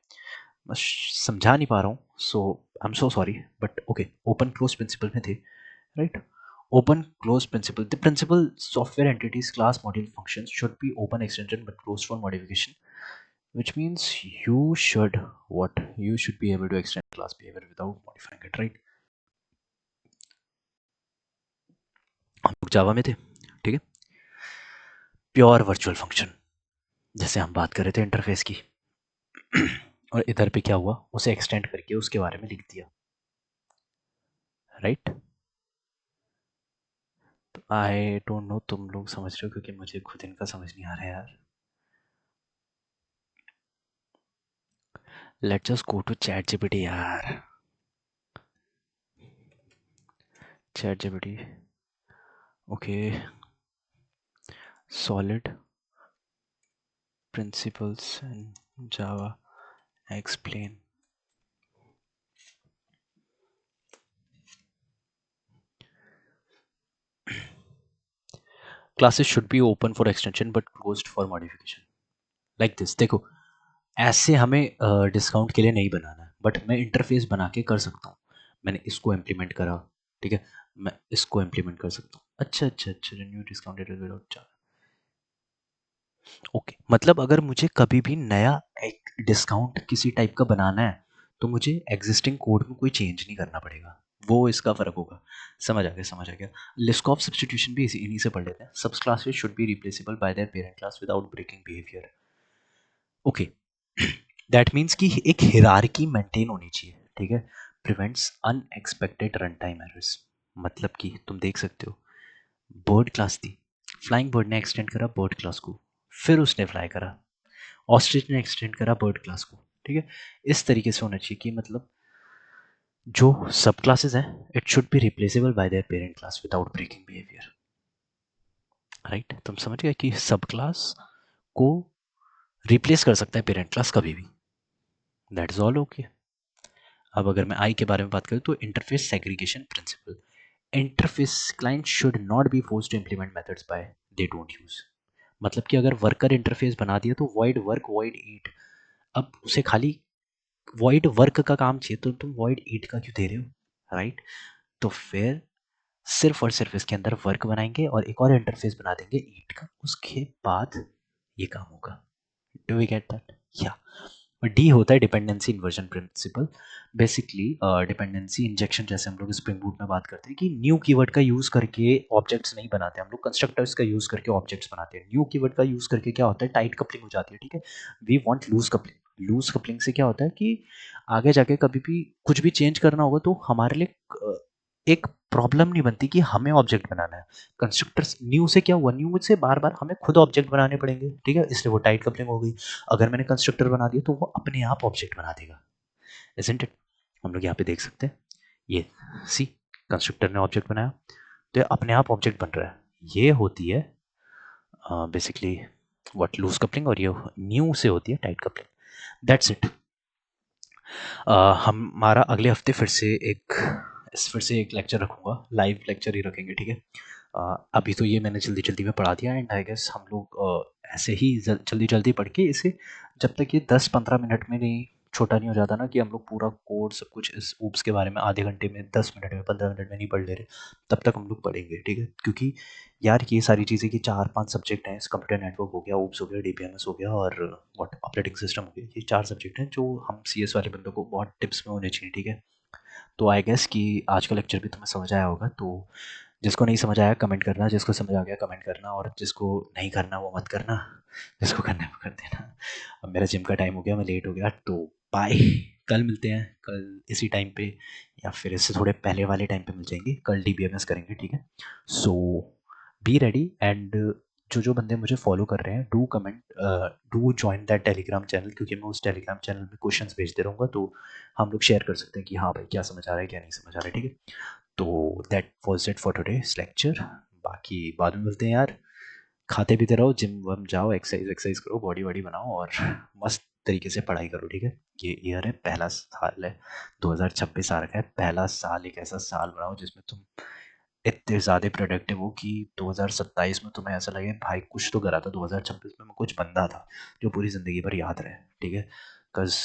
मैं समझा नहीं पा रहा हूँ, so I am so sorry, but okay, open close principle में थे, right, open close principle, the principal software entities class module functions should be open extension but closed for modification, which means you should, what, you should be able to extend class behavior without modifying it, right। हम लोग जावा में थे, ठीक है, pure virtual function, जैसे हम बात कर रहे थे इंटरफेस की, और इधर पे क्या हुआ, उसे एक्सटेंड करके उसके बारे में लिख दिया, राइट। तो आई डोंट नो तुम लोग समझ रहे हो, क्योंकि मुझे खुद इनका समझ नहीं आ रहा है यार। Let's just go to chat GPT यार, chat GPT, okay, solid principles in java explain। classes should be open for extension but closed for modification, like this। देखो, ऐसे हमें डिस्काउंट के लिए नहीं बनाना है, बट मैं इंटरफेस बना के कर सकता हूँ। मैंने इसको इम्प्लीमेंट करा, ठीक है, मैं इसको इम्प्लीमेंट कर सकता हूँ, अच्छा अच्छा अच्छा, न्यू डिस्काउंटेड विदाउट, ओके, मतलब अगर मुझे कभी भी नया एक डिस्काउंट किसी टाइप का बनाना है, तो मुझे एग्जिस्टिंग कोड में कोई चेंज नहीं करना पड़ेगा, वो इसका फ़र्क होगा। समझ आ गया, समझ आ गया। लिस्कॉफ सब्स्टिट्यूशन भी इन्हीं से पढ़ लेते हैं। सब classes should be replaceable by their parent class without breaking behaviour. Okay, that means कि एक हिरार्की मेंटेन होनी चाहिए, ठीक है। Prevents unexpected run time errors. मतलब कि तुम देख सकते हो, बर्ड क्लास थी, फ्लाइंग बर्ड ने एक्सटेंड करा बर्ड क्लास को, फिर उसने फ्लाई करा, ऑस्ट्रिच ने एक्सटेंड करा बर्ड क्लास को, ठीक है। इस तरीके से होना चाहिए कि मतलब जो सब क्लासेस हैं it should be replaceable by their parent class without breaking behaviour, right. तुम समझ गए कि सब क्लास को रिप्लेस कर सकता है पेरेंट क्लास कभी भी। That is all okay. अब अगर मैं आई के बारे में बात करूँ तो interface segregation principle. Interface client should not be force to implement methods by they don't use. मतलब कि अगर वर्कर इंटरफेस बना दिया तो वॉइड वर्क वॉइड ईट, अब उसे खाली वॉइड वर्क का काम चाहिए तो तुम वॉइड ईट का क्यों दे रहे हो, राइट। तो फिर सिर्फ और सिर्फ इसके अंदर वर्क बनाएंगे और एक और इंटरफेस बना देंगे ईट का, उसके बाद ये काम होगा। Do we get that? या डी होता है dependency inversion principle. Basically dependency injection, जैसे हम लोग स्प्रिंग बूट में बात करते हैं कि न्यू कीवर्ड का यूज़ करके ऑब्जेक्ट्स नहीं बनाते, हम लोग कंस्ट्रक्टर्स का यूज़ करके ऑब्जेक्ट्स बनाते हैं। न्यू कीवर्ड का यूज़ करके क्या होता है, टाइट कपलिंग हो जाती है, ठीक है। We want loose coupling. Loose coupling से क्या होता है कि आगे जाके कभी भी कुछ भी चेंज करना होगा तो हमारे लिए एक प्रॉब्लम नहीं बनती कि हमें ऑब्जेक्ट बनाना है। कंस्ट्रक्टर्स न्यू से क्या हुआ, न्यू से बार बार हमें खुद ऑब्जेक्ट बनाने पड़ेंगे, ठीक है, इसलिए वो टाइट कपलिंग हो गई। अगर मैंने कंस्ट्रक्टर बना दिया तो वो अपने आप ऑब्जेक्ट बना देगा, इजंट इट। हम लोग यहाँ पे देख सकते हैं, ये सी कंस्ट्रक्टर ने ऑब्जेक्ट बनाया तो ये अपने आप ऑब्जेक्ट बन रहा है। ये होती है बेसिकली व्हाट, लूज कपलिंग, और ये न्यू से होती है टाइट कपलिंग। That's it. हमारा अगले हफ्ते फिर से एक लेक्चर रखूँगा, लाइव लेक्चर ही रखेंगे, ठीक है। अभी तो ये मैंने जल्दी जल्दी में पढ़ा दिया एंड आई गेस हम लोग ऐसे ही जल्दी जल्दी पढ़ के इसे, जब तक ये 10-15 मिनट में नहीं छोटा नहीं हो जाता ना कि हम लोग पूरा कोड सब कुछ इस ऊप्स के बारे में आधे घंटे में, 10 मिनट में, 15 मिनट में नहीं पढ़ ले रहे, तब तक हम लोग पढ़ेंगे, ठीक है। क्योंकि यार ये सारी चीज़ें की 4-5 सब्जेक्ट हैं, कंप्यूटर नेटवर्क हो गया, ऊप्स हो गया, डीबीएमएस हो गया और व्हाट ऑपरेटिंग सिस्टम हो गया, ये 4 सब्जेक्ट हैं जो हम सीएस वाले बंदों को बहुत टिप्स में होने चाहिए, ठीक है। तो आई गेस कि आज का लेक्चर भी तुम्हें समझ आया होगा। तो जिसको नहीं समझ आया कमेंट करना, जिसको समझ आ गया कमेंट करना, और जिसको नहीं करना वो मत करना, जिसको करना है वो कर देना। अब मेरा जिम का टाइम हो गया, मैं लेट हो गया, तो बाय। कल मिलते हैं, कल इसी टाइम पे या फिर इससे थोड़े पहले वाले टाइम पे मिल जाएंगे। कल डीबीएमएस करेंगे, ठीक है। सो बी रेडी एंड जो जो बंदे मुझे फॉलो कर रहे हैं do comment, do join that Telegram channel, क्योंकि मैं उस टेलीग्राम चैनल में क्वेश्चंस भेजते रहूँगा, तो हम लोग शेयर कर सकते हैं कि हाँ भाई क्या समझ आ रहा है क्या नहीं समझ आ रहा है, ठीक है। तो that was it for today's lecture. बाकी बाद में मिलते हैं यार। खाते पीते रहो, जिम वम जाओ, एक्सरसाइज एक्सरसाइज करो, बॉडी वॉडी बनाओ और मस्त तरीके से पढ़ाई करो, ठीक है। ये ईयर है, पहला साल है, 2026 आ रखा है, पहला साल एक ऐसा साल बनाओ जिसमें तुम इतने ज़्यादा प्रोडक्टिव हो कि 2027 में तुम्हें ऐसा लगे भाई कुछ तो करा था 2026 में, मैं कुछ बंदा था जो पूरी ज़िंदगी भर याद रहे, ठीक है। बिकॉज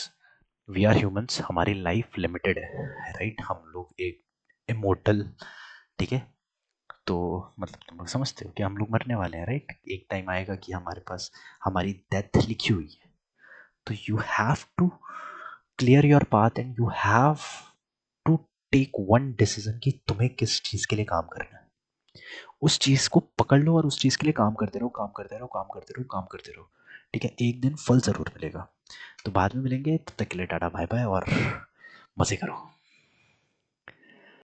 वी आर ह्यूमंस, हमारी लाइफ लिमिटेड है, राइट। हम लोग एक इमोर्टल, ठीक है। तो मतलब तुम लोग समझते हो कि हम लोग मरने वाले हैं, राइट। एक टाइम आएगा कि हमारे पास हमारी डेथ लिखी हुई है, तो you have to clear your path and you have to take one decision कि तुम्हें किस चीज़ के लिए काम करना है। उस चीज़ को पकड़ लो और उस चीज़ के लिए काम करते रहो, काम करते रहो, काम करते रहो, काम करते रहो, ठीक है। एक दिन फल ज़रूर मिलेगा। तो बाद में मिलेंगे, तब तक के लिए टाटा बाय बाय और मज़े करो।